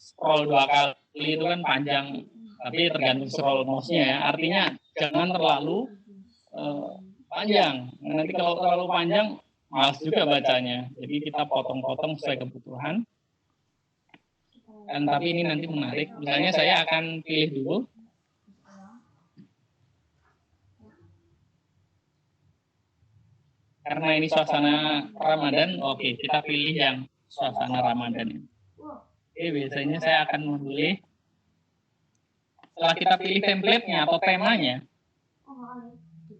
scroll 2 kali itu kan panjang, tapi tergantung scroll mouse-nya ya. Artinya jangan terlalu panjang. Nanti kalau terlalu panjang malas juga bacanya. Jadi kita potong-potong sesuai kebutuhan. Dan tapi ini nanti menarik. Misalnya saya akan pilih dulu. Karena ini suasana Ramadan, oke, kita pilih yang suasana Ramadan. Oke, biasanya saya akan memilih, setelah kita pilih template-nya atau temanya,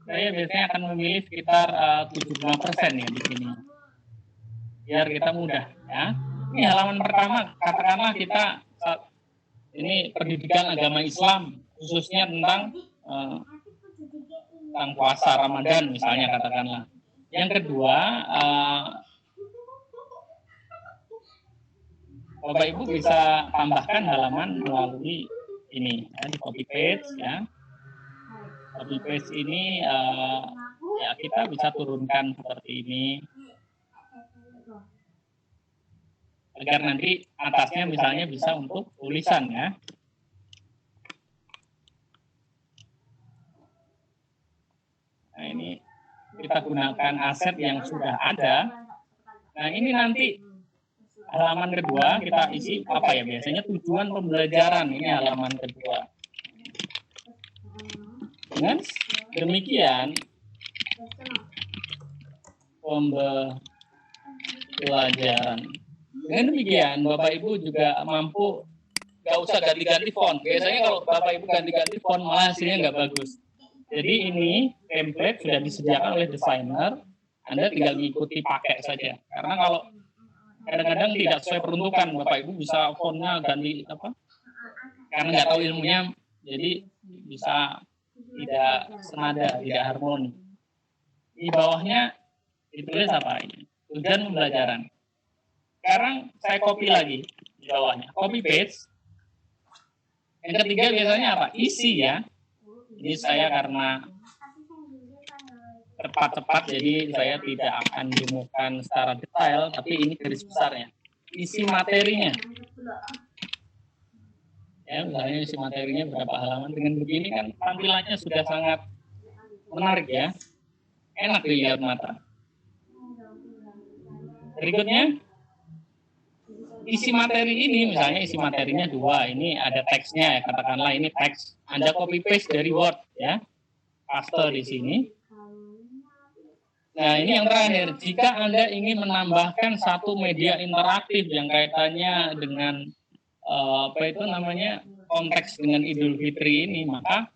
saya biasanya akan memilih sekitar 75% ya di sini. Biar kita mudah ya. Ini halaman pertama, katakanlah kita ini pendidikan agama Islam, khususnya tentang puasa Ramadan misalnya katakanlah. Yang kedua, Bapak Ibu bisa tambahkan halaman melalui ini, ya, di copy paste ya. Copy paste ini ya kita bisa turunkan seperti ini. Agar nanti atasnya misalnya bisa untuk tulisan ya. Nah ini kita gunakan aset yang sudah ada. Nah ini nanti halaman kedua kita isi apa ya, biasanya tujuan pembelajaran, ini halaman kedua. Dengan demikian pembelajaran. Dengan demikian Bapak Ibu juga mampu, nggak usah ganti-ganti font. Biasanya kalau Bapak Ibu ganti-ganti font malah hasilnya nggak bagus. Jadi ini template sudah disediakan oleh desainer, Anda tinggal mengikuti pakai saja. Karena kalau kadang-kadang tidak sesuai peruntukan, Bapak Ibu bisa fontnya ganti apa? Karena nggak tahu ilmunya, jadi bisa tidak senada, tidak harmoni. Di bawahnya ditulis apa ini? Tujuan pembelajaran. Sekarang saya copy lagi di bawahnya, copy paste. Yang ketiga biasanya apa? Isi ya. Ini saya karena cepat-cepat, jadi saya tidak akan menemukan secara detail, tapi ini garis besarnya. Isi materinya. Ya, misalnya isi materinya berapa halaman, dengan begini kan tampilannya sudah sangat menarik ya. Enak dilihat mata. Berikutnya, isi materi ini, misalnya isi materinya 2, ini ada teksnya ya, katakanlah ini teks, Anda copy paste dari Word ya, paste di sini. Nah ini yang terakhir, jika Anda ingin menambahkan satu media interaktif yang kaitannya dengan apa itu namanya, konteks dengan Idul Fitri ini, maka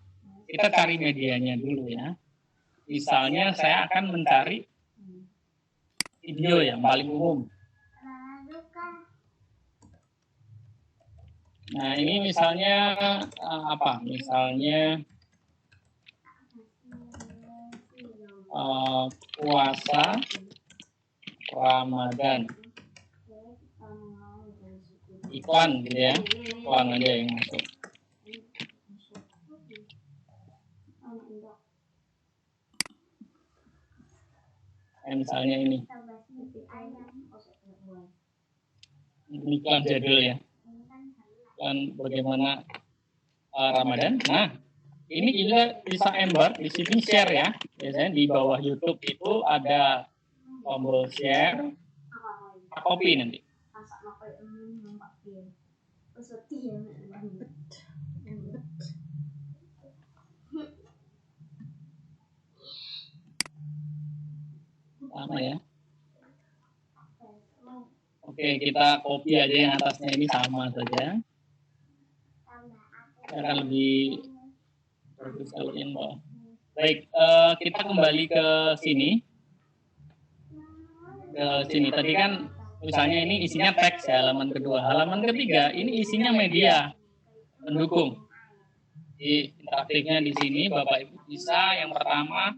kita cari medianya dulu ya. Misalnya saya akan mencari video yang paling umum. Nah ini misalnya apa? Misalnya puasa Ramadan, iklan gitu ya, iklan aja yang masuk. Misalnya ini iklan jadul ya. Dan bagaimana Ramadan. Nah, ini juga bisa ember di sini share ya. Biasanya di bawah YouTube itu ada tombol share, copy nanti. Sama ya. Oke, kita copy aja yang atasnya ini sama saja. Akan lebih bagus kalau yang bawah. Baik, kita kembali ke sini. Tadi kan misalnya ini isinya teks ya, halaman kedua. Halaman ketiga ini isinya media pendukung. Di interaktifnya di sini Bapak Ibu bisa yang pertama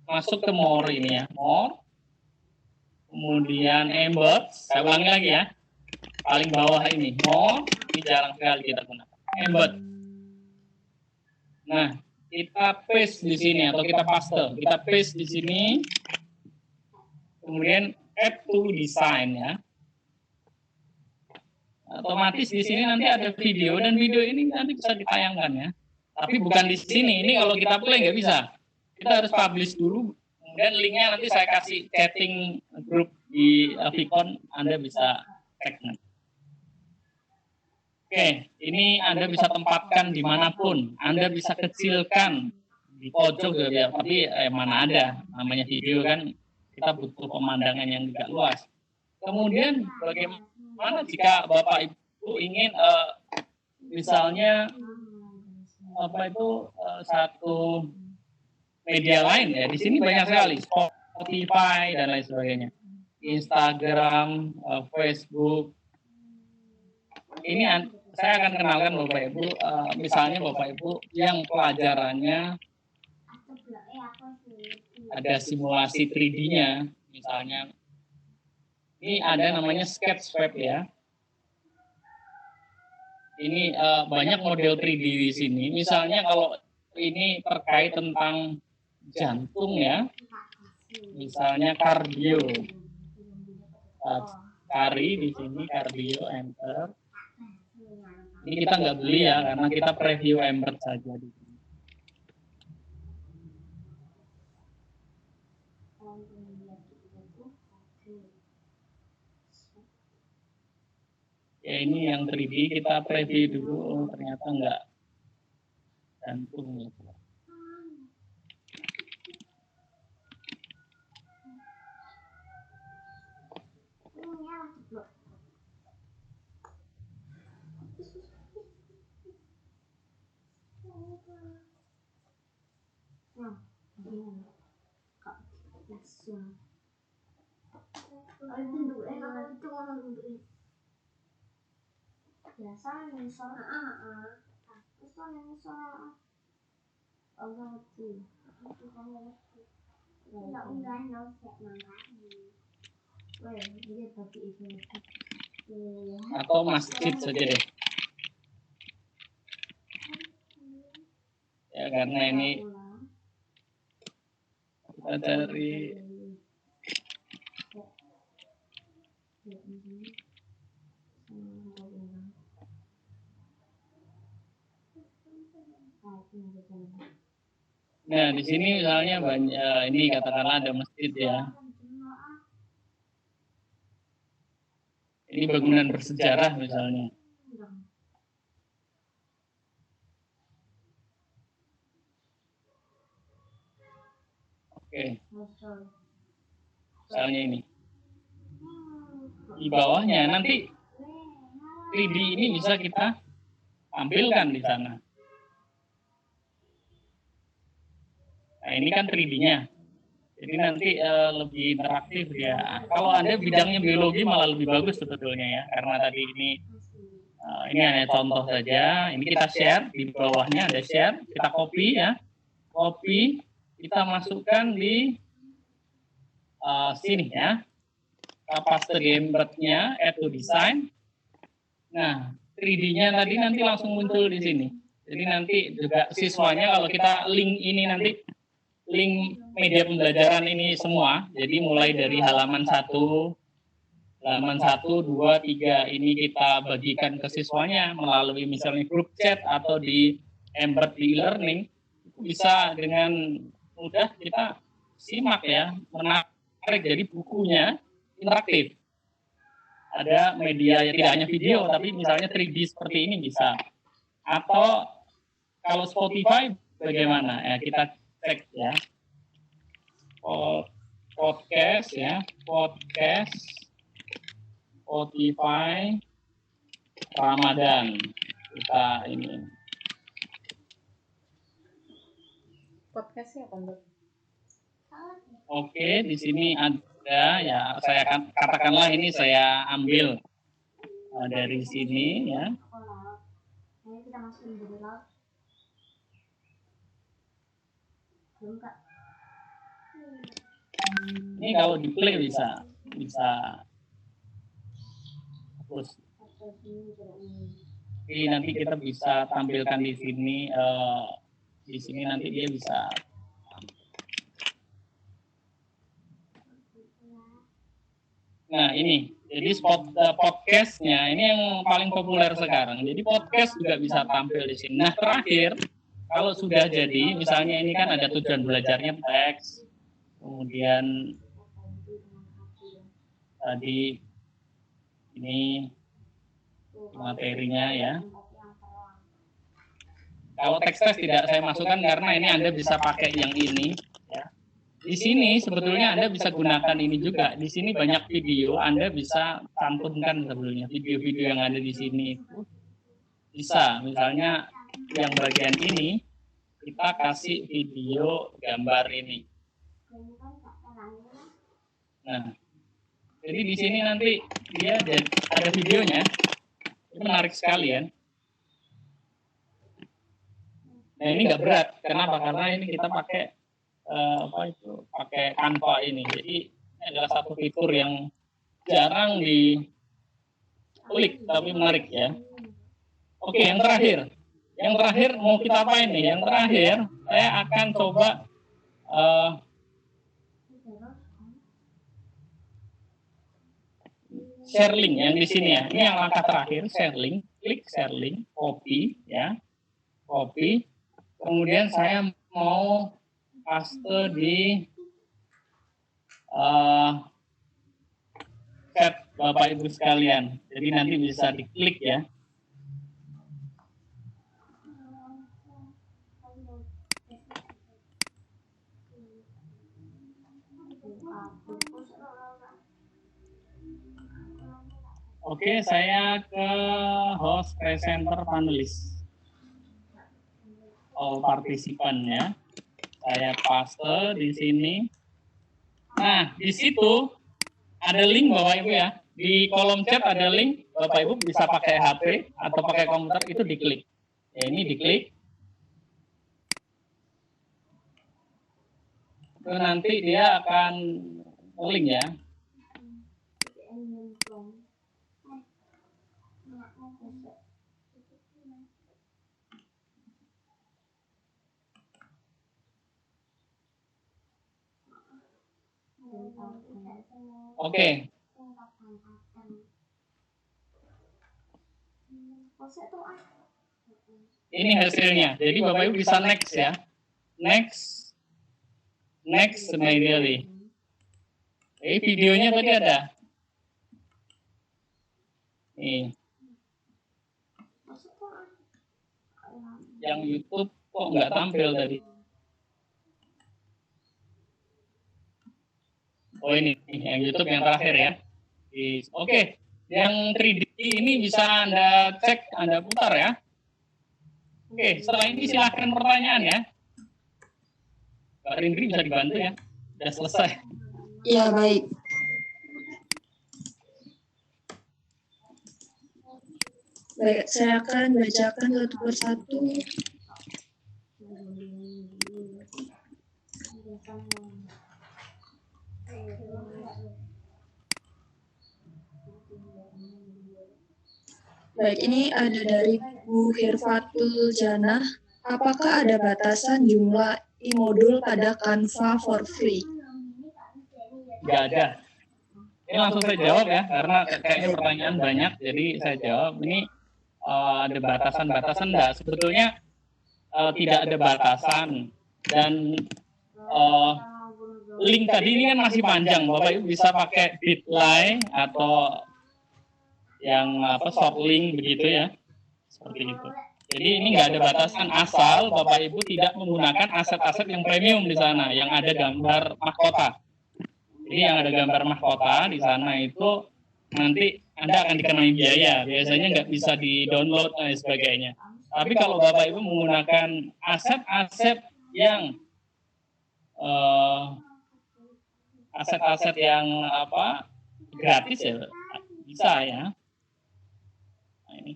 masuk ke more ini ya, more. Kemudian embed, saya ulangi lagi ya. Paling bawah ini more, ini jarang sekali kita gunakan. Embed. Nah, kita paste di sini atau kita paste. Kita paste di sini. Kemudian add to design ya. Otomatis di sini nanti ada video dan video ini nanti bisa ditayangkan ya. Tapi bukan di sini. Ini kalau kita play nggak bisa. Kita harus publish dulu. Kemudian linknya nanti saya kasih chatting grup di Vicon. Anda bisa cek nanti. Oke, ini Anda bisa tempatkan dimanapun. Anda bisa kecilkan di pojok ya. Tapi mana ada. Namanya video kan kita butuh pemandangan yang tidak luas. Kemudian bagaimana jika Bapak Ibu ingin misalnya satu media lain ya, di sini banyak sekali Spotify dan lain sebagainya, Instagram, Facebook. Ini saya akan kenalkan Bapak Ibu, misalnya Bapak Ibu yang pelajarannya ada simulasi 3D-nya, misalnya ini ada namanya Sketchfab ya. Ini banyak model 3D di sini. Misalnya kalau ini terkait tentang jantung ya, misalnya kardio, kari di sini kardio enter. Ini kita nggak beli ya, karena kita preview embed saja di sini. Ya ini yang 3D kita preview dulu, oh, ternyata nggak jantung ya. Atau masjid saja deh. Ya karena ini kita cari nah di sini misalnya banyak ini katakanlah ada masjid ya. Ini bangunan bersejarah misalnya. Oke. Misalnya ini. Di bawahnya nanti 3D ini bisa kita tampilkan di sana. Nah, ini kan 3D-nya. Jadi nanti lebih interaktif ya. Kalau Anda bidangnya biologi malah lebih bagus sebetulnya ya. Karena tadi ini hanya contoh saja. Ini kita share, di bawahnya ada share. Kita copy ya. Copy, kita masukkan di sini ya. Kita paste di embed-nya, add to design. Nah, 3D-nya tadi nanti langsung muncul di sini. Jadi nanti juga siswanya kalau kita link ini nanti, link media pembelajaran ini semua, jadi mulai dari halaman 1, 2, 3 ini kita bagikan ke siswanya melalui misalnya grup chat atau di embed di e-learning, bisa dengan mudah kita simak ya, menarik, jadi bukunya interaktif. ada media ya tidak hanya video, tapi misalnya 3D seperti ini bisa. Atau kalau Spotify bagaimana? Ya, kita cek ya. Podcast ya, podcast Spotify Ramadan. Kita ini. Podcastnya apa, Mbak? Oke, di sini ada ya, saya katakanlah ini saya ambil dari sini ya. Ini kalau di play bisa terus. Jadi nanti kita bisa tampilkan di sini. Di sini nanti dia bisa. Nah ini, jadi podcastnya ini yang paling populer sekarang. Jadi podcast juga bisa tampil di sini. Nah terakhir, kalau sudah jadi, misalnya ini kan ada tujuan belajarnya teks, kemudian tadi ini materinya ya. Kalau teks tidak saya masukkan karena ini Anda bisa pakai yang ini. Ya. Di sini sebetulnya Anda bisa gunakan ini juga. Di sini banyak video, Anda bisa cantumkan sebetulnya video-video yang ada di sini itu bisa. Misalnya yang bagian ini kita kasih video gambar ini. Nah, jadi di sini nanti dia ada videonya. Itu menarik sekali ya. Nah ini nggak berat, kenapa? Karena ini kita pakai pakai Canva ini. Jadi ini adalah satu fitur yang jarang diklik tapi menarik ya. Oke, yang terakhir mau kita apa ini? Yang terakhir saya akan coba share link yang di sini ya. Ini yang langkah terakhir, share link, klik share link, copy ya, copy. Kemudian saya mau paste di chat Bapak Ibu sekalian. Jadi nanti bisa diklik ya. Oke, saya ke host presenter panelis. All partisipan ya. Saya paste di sini. Nah, di situ ada link Bapak Ibu ya. Di kolom chat ada link, Bapak Ibu bisa pakai HP atau pakai komputer, itu diklik. Ya, ini diklik. Itu nanti dia akan link ya. Oke. Ini hasilnya. Jadi Bapak Ibu bisa next ya. Next immediately. Videonya tadi ada. Nih. Yang YouTube kok nggak tampil tadi? Oh ini yang YouTube yang terakhir ya. Oke, yang 3D ini bisa Anda cek, Anda putar ya. Oke, setelah ini silahkan pertanyaan ya. Mbak Rindri bisa dibantu ya. Sudah selesai. Ya, baik. Baik, saya akan bacakan satu persatu. Baik, ini ada dari Bu Hirfatul Janah. Apakah ada batasan jumlah e-modul pada Canva for free? Nggak ada. Ini langsung saya jawab ya, karena kayaknya pertanyaan banyak, jadi saya jawab. Ini ada batasan-batasan enggak? Sebetulnya tidak ada batasan. Dan link tadi ini kan masih panjang, Bapak Ibu bisa pakai Bitly atau short link begitu ya, seperti itu. Jadi ini nggak ada batasan asal Bapak Ibu tidak menggunakan aset-aset yang premium di sana, yang ada gambar mahkota. Jadi yang ada gambar mahkota di sana itu nanti Anda akan dikenai biaya, biasanya nggak bisa di-download dan sebagainya. Tapi kalau Bapak Ibu menggunakan aset-aset yang gratis ya bisa ya. Nah, ini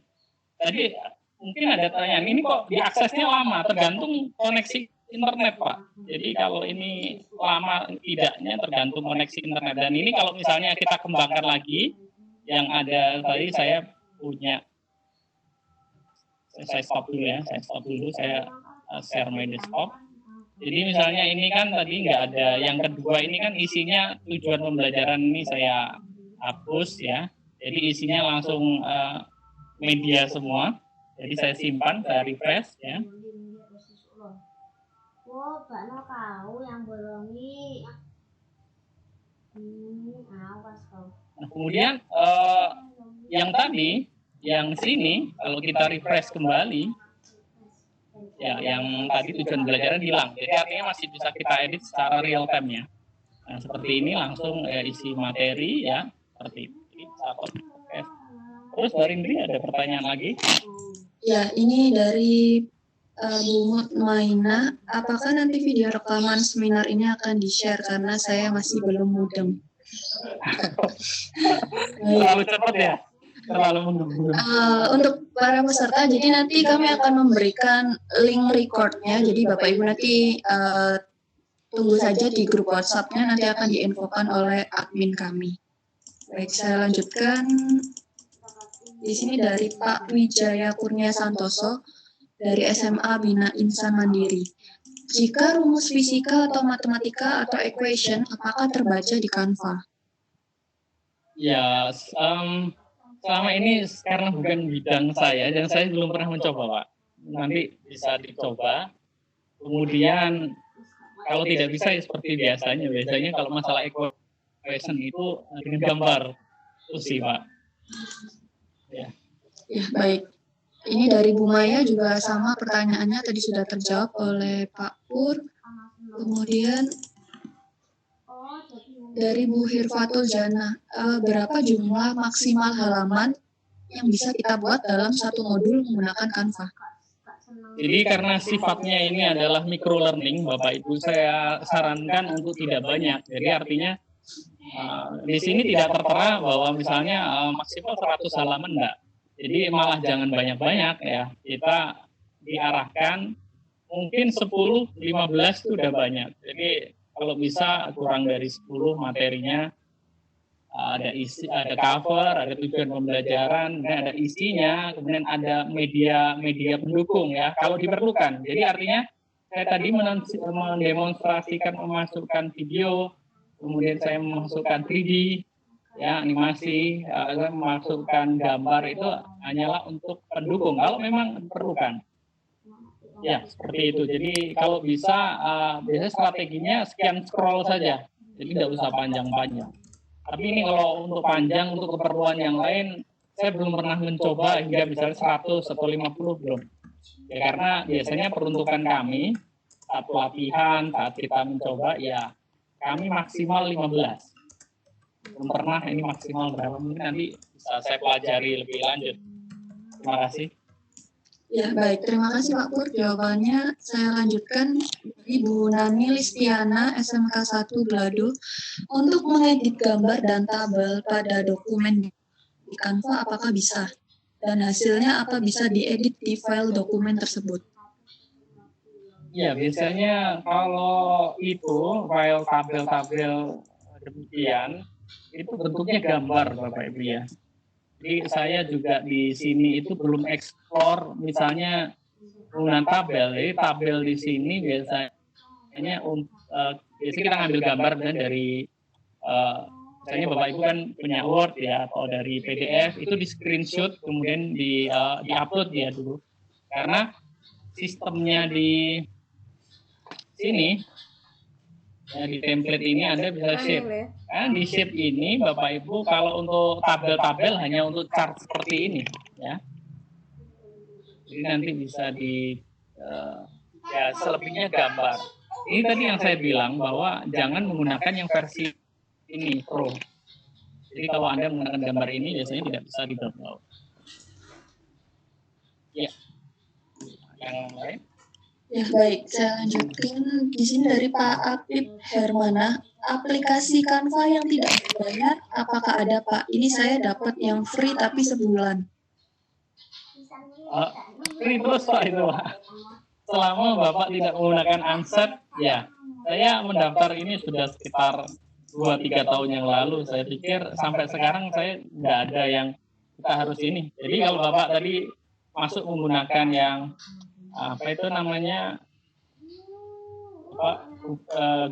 tadi mungkin ada pertanyaan, ini kok diaksesnya lama, tergantung koneksi internet Pak. Jadi kalau ini lama tidaknya tergantung koneksi internet. Dan ini kalau misalnya kita kembangkan lagi, yang ada tadi saya punya, saya stop dulu, saya share my desktop. Jadi misalnya ini kan tadi nggak ada, yang kedua ini kan isinya tujuan pembelajaran ini saya hapus ya. Jadi isinya langsung media semua. Jadi saya simpan, saya refresh ya. Oh, bakno kau yang bolongi. Awas kau. Nah, kemudian yang tadi, yang sini kalau kita refresh kembali, ya yang tadi tujuan belajaran hilang. Jadi artinya masih bisa kita edit secara real time ya. Nah, seperti ini langsung isi materi ya, seperti ini. Terus dari Indri ada pertanyaan lagi? Ya, ini dari Bu Maina. Apakah nanti video rekaman seminar ini akan di-share karena saya masih belum mudeng? Terlalu cepat ya? Terlalu menunggu. Untuk para peserta, jadi nanti kami akan memberikan link recordnya. Jadi Bapak Ibu nanti tunggu saja di grup WhatsApp-nya, nanti akan diinfokan oleh admin kami. Baik, saya lanjutkan. Di sini dari Pak Wijaya Kurnia Santoso dari SMA Bina Insan Mandiri. Jika rumus fisika atau matematika atau equation, apakah terbaca di Canva? Ya, selama ini karena bukan bidang saya dan saya belum pernah mencoba Pak. Nanti bisa dicoba. Kemudian kalau tidak bisa ya seperti biasanya. Biasanya kalau masalah equation itu dengan gambar itu sih Pak. Ya, baik. Ini dari Bu Maya juga sama pertanyaannya tadi sudah terjawab oleh Pak Pur. Kemudian dari Bu Hirfatul Jana, berapa jumlah maksimal halaman yang bisa kita buat dalam satu modul menggunakan Canva? Jadi karena sifatnya ini adalah micro learning, Bapak Ibu saya sarankan untuk tidak banyak. Jadi artinya di sini tidak tertera bahwa misalnya maksimal 100 halaman enggak. Jadi malah jangan banyak-banyak ya. Kita diarahkan mungkin 10-15 itu udah banyak. Jadi kalau bisa kurang dari 10 materinya, ada isi, ada cover, ada tujuan pembelajaran, dan ada isinya, kemudian ada media pendukung ya kalau diperlukan. Jadi artinya saya tadi mendemonstrasikan memasukkan video, kemudian saya memasukkan 3D, ya animasi, memasukkan gambar itu hanyalah untuk pendukung kalau memang diperlukan. Ya seperti itu. Jadi kalau bisa biasanya strateginya scan scroll saja. Jadi tidak usah panjang-panjang. Tapi ini kalau untuk panjang untuk keperluan yang lain saya belum pernah mencoba hingga misalnya 100 atau 50 belum. Ya karena biasanya peruntukan kami saat pelatihan, saat kita mencoba ya kami maksimal 15. Belum pernah ini maksimal berapa, mungkin nanti bisa saya pelajari lebih lanjut. Terima kasih. Ya baik, terima kasih Pak Pur jawabannya. Saya lanjutkan Ibu Nani Listiana SMK 1 Glado. Untuk mengedit gambar dan tabel pada dokumen di Canva apakah bisa? Dan hasilnya apa bisa diedit di file dokumen tersebut? Ya biasanya kalau itu file tabel-tabel demikian itu bentuknya gambar Bapak Ibu ya. Jadi saya juga di sini itu belum eksplor misalnya penggunaan tabel. Jadi tabel di sini biasanya biasanya kita ngambil gambar dan dari misalnya Bapak Ibu kan punya Word ya atau dari PDF itu di screenshot kemudian di upload ya dulu. Karena sistemnya di sini Ya, di template ini Anda bisa shape. ya. Kan di shape ini Bapak Ibu kalau untuk tabel-tabel hanya untuk chart seperti ini, ya. Jadi nanti bisa ya selebihnya gambar. Ini tadi yang saya bilang bahwa jangan menggunakan yang versi ini Pro. Jadi kalau Anda menggunakan gambar ini biasanya tidak bisa di-download. Ya. Yang lain? Ya baik, saya lanjutkan di sini dari Pak Apip Hermana. Aplikasi Canva yang tidak berbayar, apakah ada Pak? Ini saya dapat yang free tapi sebulan. Free terus Pak itu Pak. Selama Bapak tidak menggunakan Ansat, ya. Saya mendaftar ini sudah sekitar 2-3 tahun yang lalu. Saya pikir sampai sekarang saya nggak ada yang kita harus ini. Jadi kalau Bapak tadi masuk menggunakan yang apa itu namanya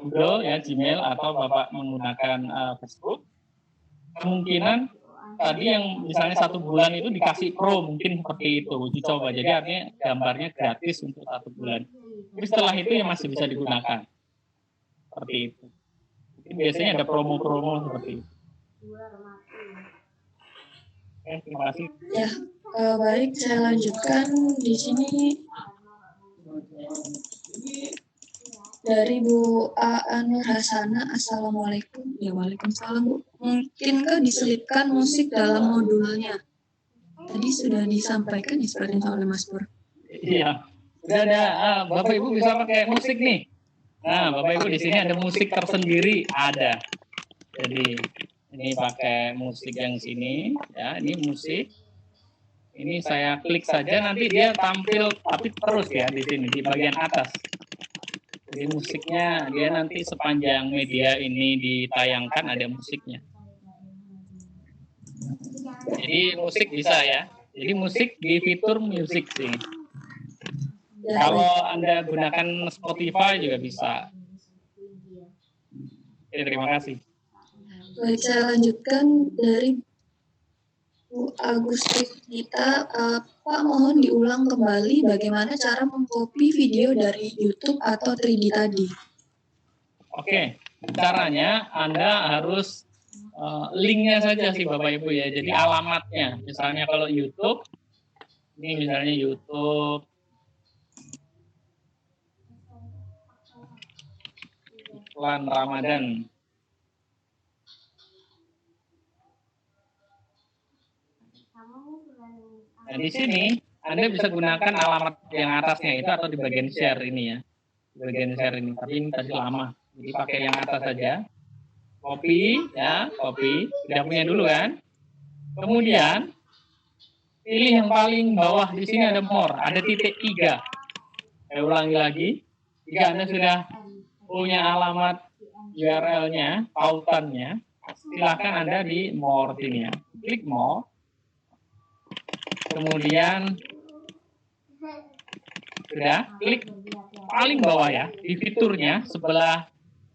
Google ya, Gmail, atau Bapak menggunakan Facebook, kemungkinan tadi yang misalnya 1 bulan itu dikasih Pro, mungkin seperti itu, uji coba. Jadi artinya gambarnya gratis untuk 1 bulan. Tapi setelah itu ya masih bisa digunakan. Seperti itu. Jadi biasanya ada promo-promo seperti itu. Oke, terima kasih. Ya, baik, saya lanjutkan di sini dari Bu Nur Hasana. Assalamualaikum. Ya, waalaikumsalam Bu. Mungkinkah diselipkan musik dalam modulnya? Tadi sudah disampaikan ya seperti oleh Mas Pur. Iya, sudah ada. Bapak Ibu bisa pakai musik nih. Nah, Bapak Ibu di sini ada musik tersendiri, ada. Jadi ini pakai musik yang sini, ya. Ini musik. Ini saya klik saja, nanti dia tampil, tapi terus ya di sini di bagian atas. Jadi musiknya dia nanti sepanjang media ini ditayangkan ada musiknya. Jadi musik bisa ya. Jadi musik di fitur musik sini. Kalau Anda gunakan Spotify juga bisa. Oke, terima kasih. Baik, saya lanjutkan dari Bu Agustinita. Pak, mohon diulang kembali bagaimana cara mengcopy video dari YouTube atau 3D tadi. Oke, caranya Anda harus linknya saja sih Bapak Ibu ya. Jadi alamatnya, misalnya kalau YouTube, ini misalnya YouTube iklan Ramadan. Nah, di sini Anda bisa gunakan alamat yang atasnya itu atau di bagian share ini ya. Di bagian share ini, tapi ini tadi lama. Jadi pakai yang atas saja. Copy ya, copy. Sudah punya dulu kan? Kemudian pilih yang paling bawah di sini ada more, ada titik 3. Saya ulangi lagi. Jika Anda sudah punya alamat URL-nya, pautannya, silakan Anda di more sini ya. Klik more. Kemudian sudah klik paling bawah ya di fiturnya sebelah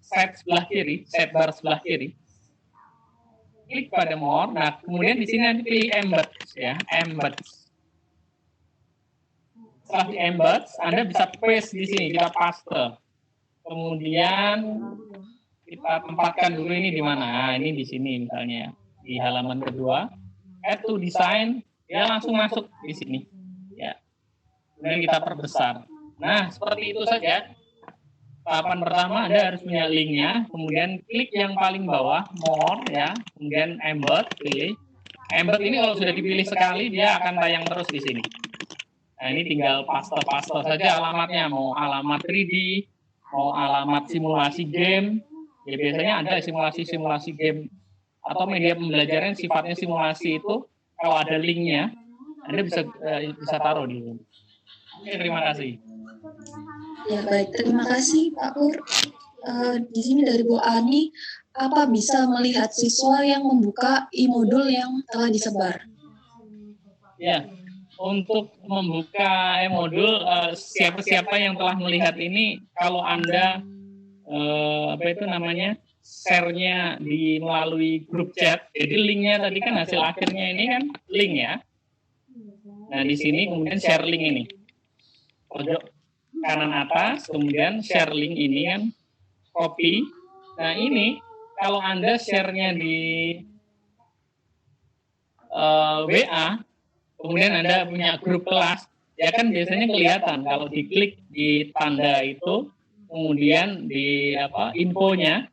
sebelah kiri, sidebar sebelah kiri. Klik pada more. Nah, kemudian di sini nanti pilih embed ya, embed. Setelah di embed, Anda bisa paste di sini, kita paste. Kemudian kita tempatkan dulu ini di mana? Nah, ini di sini misalnya di halaman kedua. Add to design. Ya langsung masuk di sini, ya. Kemudian kita perbesar. Nah, seperti itu saja. Tahapan pertama Anda harus punya linknya, kemudian klik yang paling bawah, more, ya. Kemudian embed, pilih. Embed ini kalau sudah dipilih sekali, dia akan tayang terus di sini. Nah, ini tinggal paste saja alamatnya, mau alamat 3D, mau alamat simulasi game. Ya biasanya ada simulasi game atau media pembelajaran sifatnya simulasi itu. Kalau ada linknya, Anda bisa taruh di sini. Oke, terima kasih. Ya baik, terima kasih Pak Pur. Di sini dari Bu Ani, apa bisa melihat siswa yang membuka e-modul yang telah disebar? Ya, untuk membuka e-modul, siapa-siapa yang telah melihat ini, kalau Anda share-nya melalui grup chat. Jadi linknya tadi kan hasil akhirnya ini kan link ya. Nah di sini kemudian share link ini. Pojok kanan atas, kemudian share link ini kan copy. Nah ini kalau Anda share-nya di WA, kemudian Anda punya grup kelas, ya kan biasanya kelihatan kalau diklik di tanda itu, kemudian di infonya,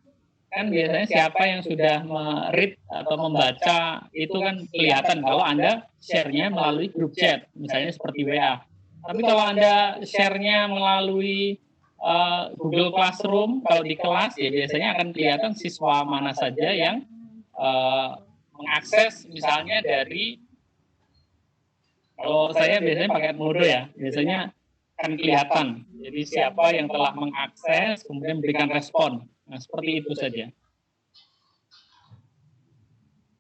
kan biasanya siapa yang sudah read atau membaca itu kan kelihatan kalau Anda share-nya melalui grup chat, misalnya seperti WA. Tapi kalau Anda share-nya melalui Google Classroom, kalau di kelas ya biasanya akan kelihatan siswa mana saja yang mengakses misalnya dari, kalau saya biasanya pakai Edmodo ya, biasanya akan kelihatan. Jadi siapa yang telah mengakses, kemudian berikan respon. Nah, seperti itu saja.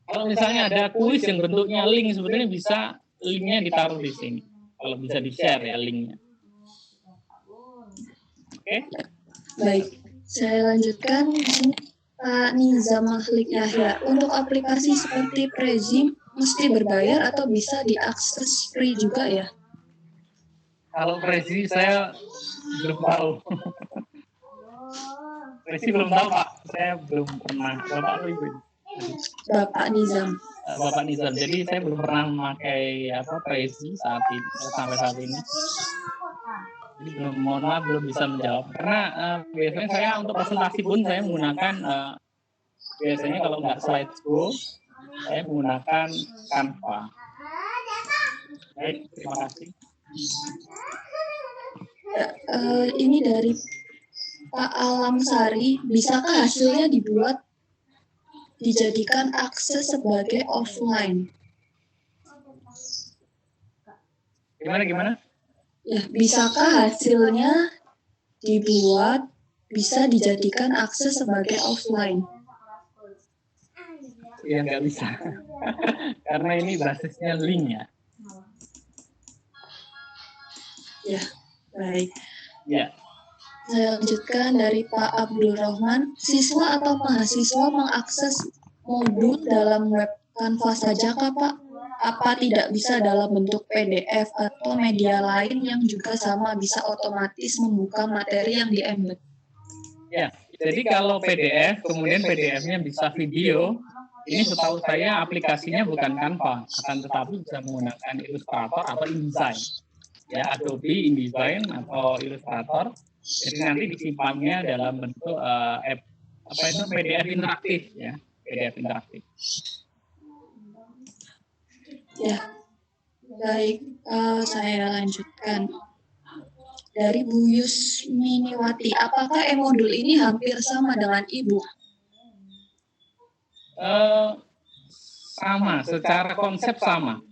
Kalau misalnya ada kuis yang bentuknya link, sebenarnya bisa linknya ditaruh di sini. Kalau bisa di-share ya linknya. Oke? Baik, saya lanjutkan di sini. Pak Nizam Mahlik Yahya, untuk aplikasi seperti Prezi mesti berbayar atau bisa diakses free juga ya? Kalau Prezi saya belum tahu. Prezi belum tahu Pak, saya belum pernah. Bapak atau Ibu? Bapak Nizam. Bapak Nizam. Jadi saya belum pernah memakai Prezi sampai saat ini. Jadi mohon maaf belum bisa menjawab. Karena biasanya saya untuk presentasi pun saya menggunakan biasanya kalau nggak slideshow, saya menggunakan Canva. Baik, terima kasih. Ini dari Pak Alam Sari, bisakah hasilnya dijadikan akses sebagai offline? Gimana? Ya, bisakah hasilnya bisa dijadikan akses sebagai offline? Ya nggak bisa, karena ini basisnya link ya. Ya, baik. Ya. Saya lanjutkan dari Pak Abdul Rahman, siswa atau mahasiswa mengakses modul dalam web Canva saja kah Pak? Apa tidak bisa dalam bentuk PDF atau media lain yang juga sama bisa otomatis membuka materi yang di-embed? Ya, jadi kalau PDF, kemudian PDF-nya bisa video, ini setahu saya aplikasinya bukan Canva, akan tetapi bisa menggunakan Illustrator atau InDesign. Ya, Adobe InDesign atau Illustrator. Jadi nanti disimpannya dalam bentuk PDF interaktif ya, PDF interaktif. Ya, baik. Saya lanjutkan. Dari Bu Yusminiwati, apakah e-modul ini hampir sama dengan e-book? Sama, secara konsep sama.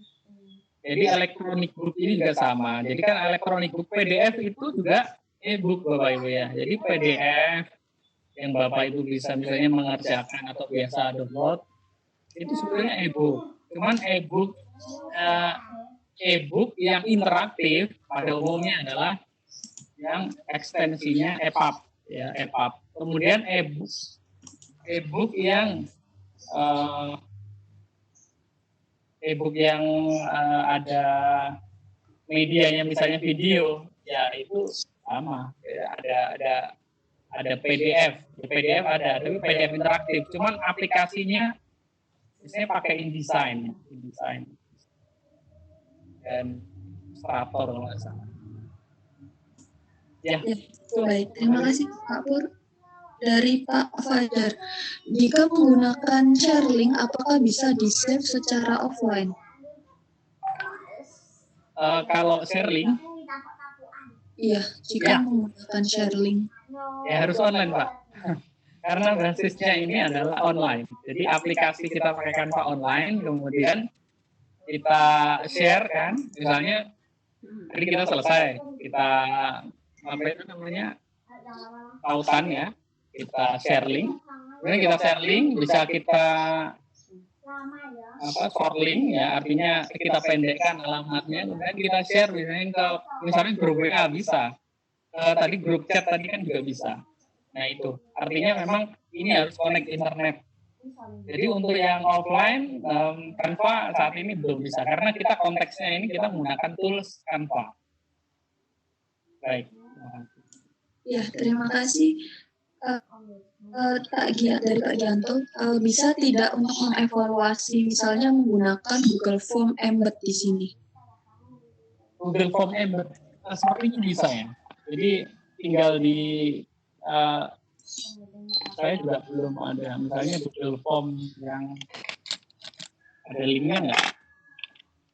Jadi elektronik book ini juga sama. Jadi kan elektronik book PDF itu juga e-book Bapak Ibu ya. Jadi PDF yang Bapak Ibu bisa misalnya mengerjakan atau biasa download, itu sebenarnya e-book. Cuman e-book yang interaktif pada umumnya adalah yang ekstensinya EPUB ya, EPUB. Kemudian e-book yang ada medianya misalnya video ya itu sama ya, ada PDF ada, tapi PDF interaktif, cuman aplikasinya biasanya pakai InDesign dan Illustrator kalau nggak salah. Ya. Baik, terima kasih Pak Pur. Dari Pak Fajar, jika menggunakan share link, apakah bisa di-save secara offline? Kalau share link? Iya, jika menggunakan share link. Ya harus online Pak. Karena basisnya ini adalah online. Jadi aplikasi kita pakai Canva online, kemudian kita share kan, misalnya tadi kita selesai, kita tautan ya, kita share link, kemudian kita share link, bisa kita short link ya, artinya kita pendekkan alamatnya, kemudian kita share misalnya grup WA bisa, tadi grup chat tadi kan juga bisa. Nah itu, artinya memang ini harus connect internet. Jadi untuk yang offline, Canva saat ini belum bisa, karena kita konteksnya ini kita menggunakan tools Canva. Baik. Ya, terima kasih. Dari Pak Gianto, bisa tidak untuk mengevaluasi misalnya menggunakan Google Form embed di sini? Google Form embed sepertinya bisa ya. Jadi tinggal di saya juga belum ada misalnya Google Form yang ada linknya nggak?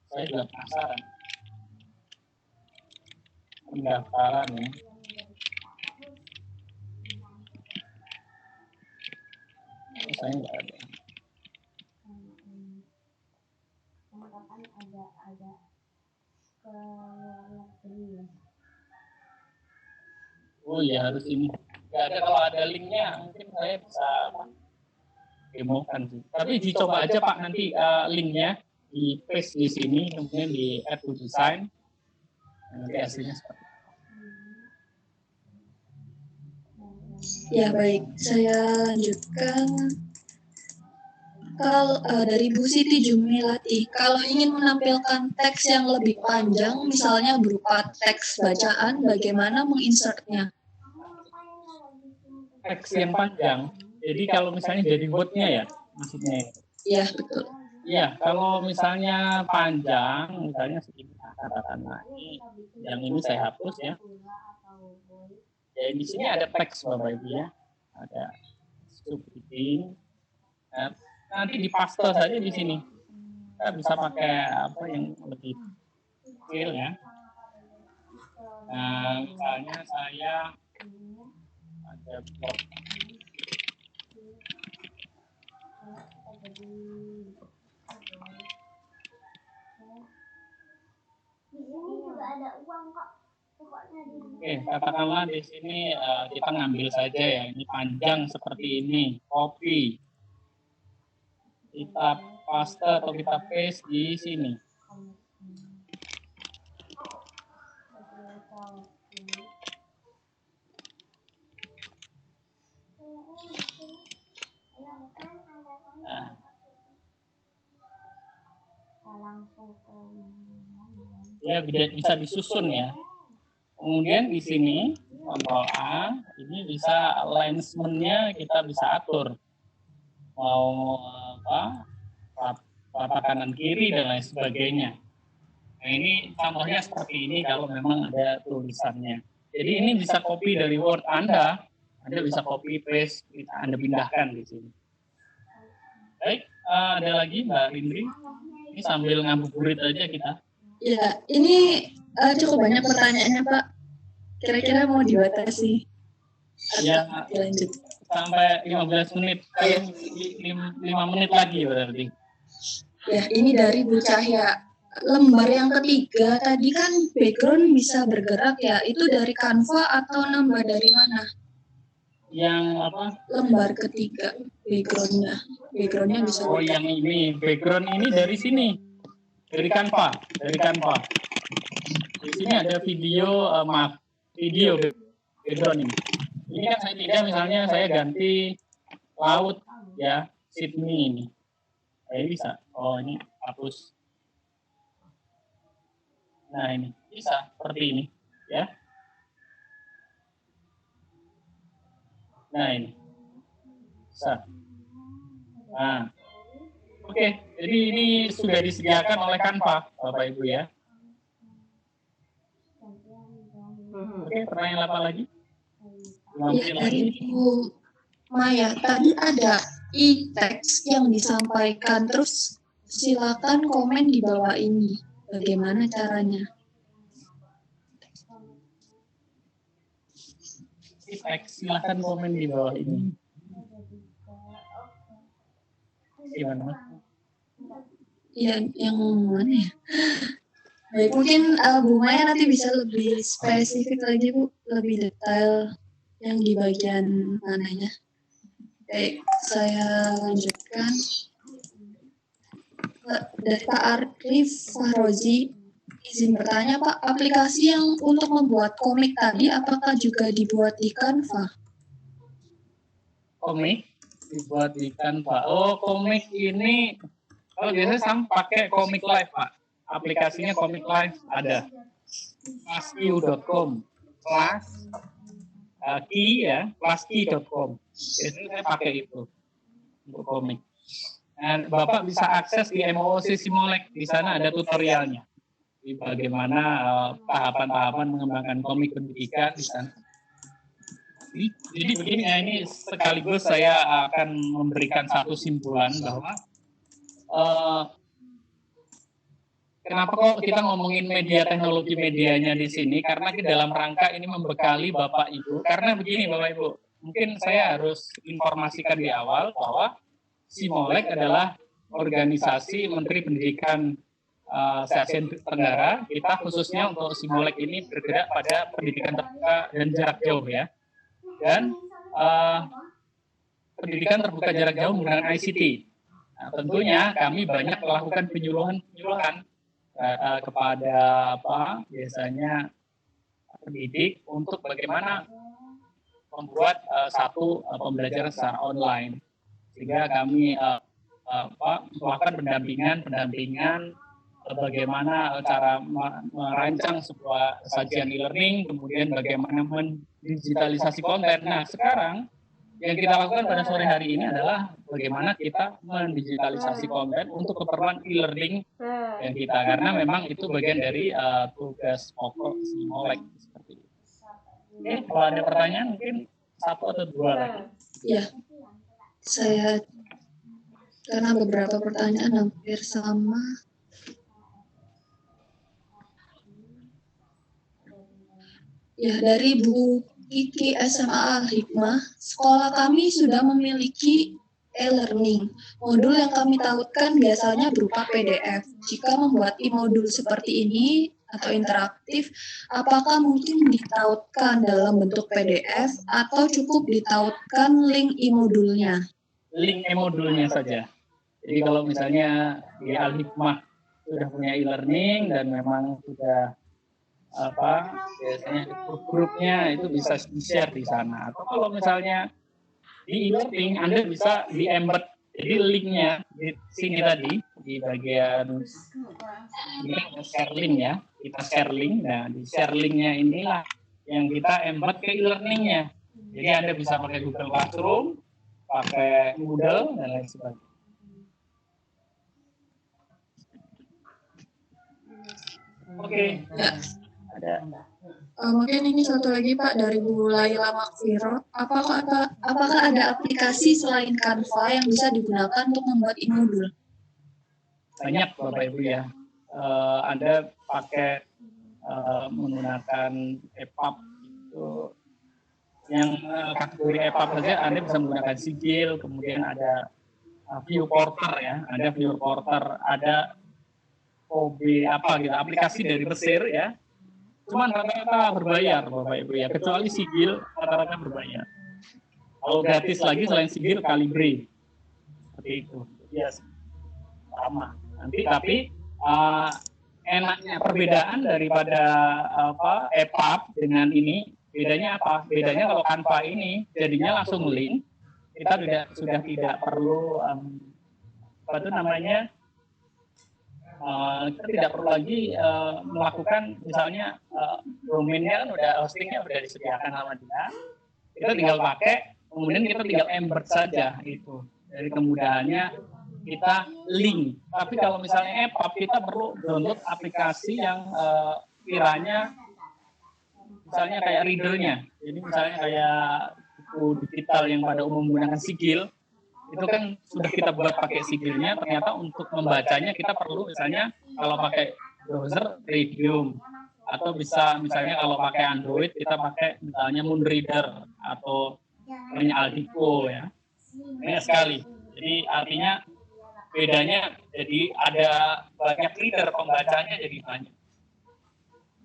Saya juga penasaran. Pendaftaran ya. Saya nggak ada. Oh iya harus ini. Nggak ada, kalau ada linknya mungkin saya bisa demokan sih. Tapi dicoba aja Pak nanti linknya di paste di sini, kemudian di add to design. Nanti hasilnya seperti itu. Ya baik, saya lanjutkan. Kalau dari Bu Siti Jumilati, kalau ingin menampilkan teks yang lebih panjang, misalnya berupa teks bacaan, bagaimana menginsertnya? Teks yang panjang. Jadi kalau misalnya jadi word-nya ya, maksudnya. Ya betul. Iya, kalau misalnya panjang, misalnya segini katakan, nah ini saya hapus ya. Ya di sini ada teks Bapak Ibu ya, ada subheading. Nah, nanti dipaste saja di sini. Kita bisa pakai apa yang lebih kecil ya. Nah, misalnya saya ada blog. Oke, katakanlah di sini kita ngambil saja ya, ini panjang seperti ini, copy. Kita paste atau kita paste di sini. Nah. Ya bisa disusun ya. Kemudian di sini Ctrl A, ini bisa alignment-nya kita bisa atur. Mau apa? Rata kanan kiri dan lain sebagainya. Nah, ini contohnya seperti ini kalau memang ada tulisannya. Jadi ini bisa copy dari Word Anda bisa copy paste, Anda pindahkan di sini. Baik, ada lagi Mbak Rindri. Ini sambil ngabuburit aja kita. Ya, ini cukup banyak pertanyaannya Pak. Kira-kira mau dibatasi? Ya, Lanjut. Sampai 15 menit. 5 menit lagi berarti. Ya, ini dari Bu Cahya. Lembar yang ketiga tadi kan background bisa bergerak ya. Itu dari Canva atau nambah dari mana? Yang apa? Lembar ketiga backgroundnya. Backgroundnya bisa. Oh, yang ini background ini dari sini. Dari Canva. Di sini ada video, video background ini. Ini kan saya tidak, misalnya saya ganti laut ya, Sydney ini. Saya bisa. Oh, ini hapus. Nah, ini bisa seperti ini ya. Nah, ini bisa. Nah, oke. Jadi ini sudah disediakan oleh Canva, Bapak Ibu ya. Oke, pertanyaan apa lagi? Ya, dari Bu Maya, tadi ada e-text yang disampaikan, terus silakan komen di bawah ini. Bagaimana caranya? E-text, silakan komen di bawah ini. Gimana? Yang mana ya? Baik, mungkin Bu Maya nanti bisa lebih spesifik lagi Bu, lebih detail yang di bagian mananya. Baik, saya lanjutkan. Dari Pak Arif Fahrozi, izin bertanya Pak, aplikasi yang untuk membuat komik tadi apakah juga dibuat di Canva? Komik dibuat di Canva. Oh, komik ini kalau biasanya saya pakai Komik Live Pak. Aplikasinya Komik Live ada. Askiu.com Key ya, classky.com. Biasanya saya pakai itu untuk komik. Dan Bapak bisa akses di MOOC Simolek, di sana ada tutorialnya. Di bagaimana tahapan-tahapan mengembangkan komik pendidikan di sana. Jadi begini ya, ini sekaligus saya akan memberikan satu simpulan bahwa kenapa kok kita ngomongin media teknologi medianya di sini, karena di dalam rangka ini membekali Bapak Ibu. Karena begini Bapak Ibu, mungkin saya harus informasikan di awal bahwa Simolek adalah organisasi Menteri Pendidikan se-Asia Tenggara. Kita khususnya untuk Simolek ini bergerak pada pendidikan terbuka dan jarak jauh ya. Dan pendidikan terbuka jarak jauh menggunakan ICT. Nah, tentunya kami banyak melakukan penyuluhan kepada biasanya pendidik untuk bagaimana membuat satu pembelajaran secara online. Sehingga kami melakukan pendampingan bagaimana cara merancang sebuah sajian e-learning, kemudian bagaimana mendigitalisasi konten. Nah, sekarang yang kita lakukan pada sore hari ini adalah bagaimana kita mendigitalisasi konten untuk keperluan e-learning yang kita, karena memang itu bagian dari tugas pokok Simolek seperti itu. Oke, kalau ada pertanyaan mungkin satu atau dua lagi. Ya, saya karena beberapa pertanyaan hampir sama. Ya, dari Bu Kiki SMA Al-Hikmah, sekolah kami sudah memiliki e-learning. Modul yang kami tautkan biasanya berupa PDF. Jika membuat e-modul seperti ini atau interaktif, apakah mungkin ditautkan dalam bentuk PDF atau cukup ditautkan link e-modulnya? Link e-modulnya saja. Jadi kalau misalnya di Al-Hikmah sudah punya e-learning dan memang sudah biasanya grupnya itu bisa di-share di sana. Atau kalau misalnya di e-learning Anda bisa di-embed, jadi linknya di sini tadi di bagian ini share link ya, kita share link. Nah, di share linknya inilah yang kita embed ke e-learningnya. Jadi Anda bisa pakai Google Classroom, pakai Moodle dan lain sebagainya. Oke. Ada. Mungkin ini satu lagi Pak dari Bu Laila Makfiro. Apakah ada aplikasi selain Canva yang bisa digunakan untuk membuat e-modul? Banyak Bapak Ibu ya. Anda pakai menggunakan EPUB itu yang kategori EPUB saja Anda bisa menggunakan Sigil, kemudian ada Viewporter ya, ada Viewporter, ada OB aplikasi dari Mesir ya. Cuman rata-rata berbayar Bapak Ibu ya, kecuali Sigil rata-rata berbayar. Kalau gratis lagi selain Sigil, Calibre seperti itu. Ya sama. Nanti tapi enaknya perbedaan daripada EPUB dengan ini, bedanya apa? Bedanya kalau Canva ini jadinya langsung link, kita sudah tidak perlu kita tidak perlu lagi melakukan misalnya domainnya kan hostingnya udah disediakan sama dia, kita tinggal pakai, kemudian kita tinggal embed saja itu. Dari kemudahannya kita link. Tapi kalau misalnya EPUB kita perlu download aplikasi yang kiranya misalnya kayak readernya. Jadi misalnya kayak buku digital yang pada umum menggunakan Sigil, itu kan sudah kita buat pakai Sigilnya, ternyata untuk membacanya kita perlu misalnya kalau pakai browser Radium, atau bisa misalnya kalau pakai Android kita pakai misalnya Moonreader atau Aldico ya. Banyak sekali. Jadi artinya bedanya jadi ada banyak reader, pembacanya jadi banyak.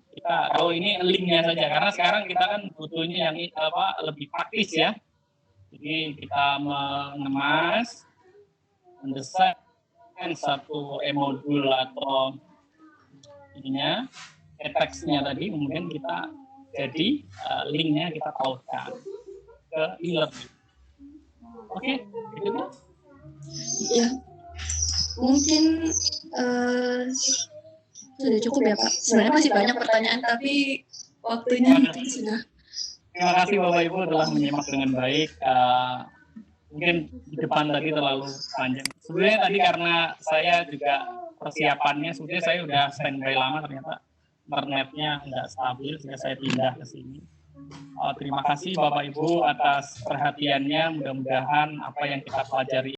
Kita kalau ini linknya saja, karena sekarang kita kan butuhnya yang lebih praktis ya. Jadi kita mengemas, mendesain satu e-modul atau ininya, teksnya tadi, kemudian kita jadi linknya kita tautkan ke e-learning. Oke, itu ya. Ya, mungkin sudah cukup ya Pak. Sebenarnya masih banyak pertanyaan, tapi waktunya mungkin sudah Terima kasih Bapak Ibu telah menyimak dengan baik. Mungkin di depan tadi terlalu panjang. Sebenarnya tadi karena saya juga persiapannya, sebenarnya saya udah standby lama, ternyata internetnya nggak stabil sehingga saya pindah ke sini. Terima kasih Bapak Ibu atas perhatiannya. Mudah-mudahan apa yang kita pelajari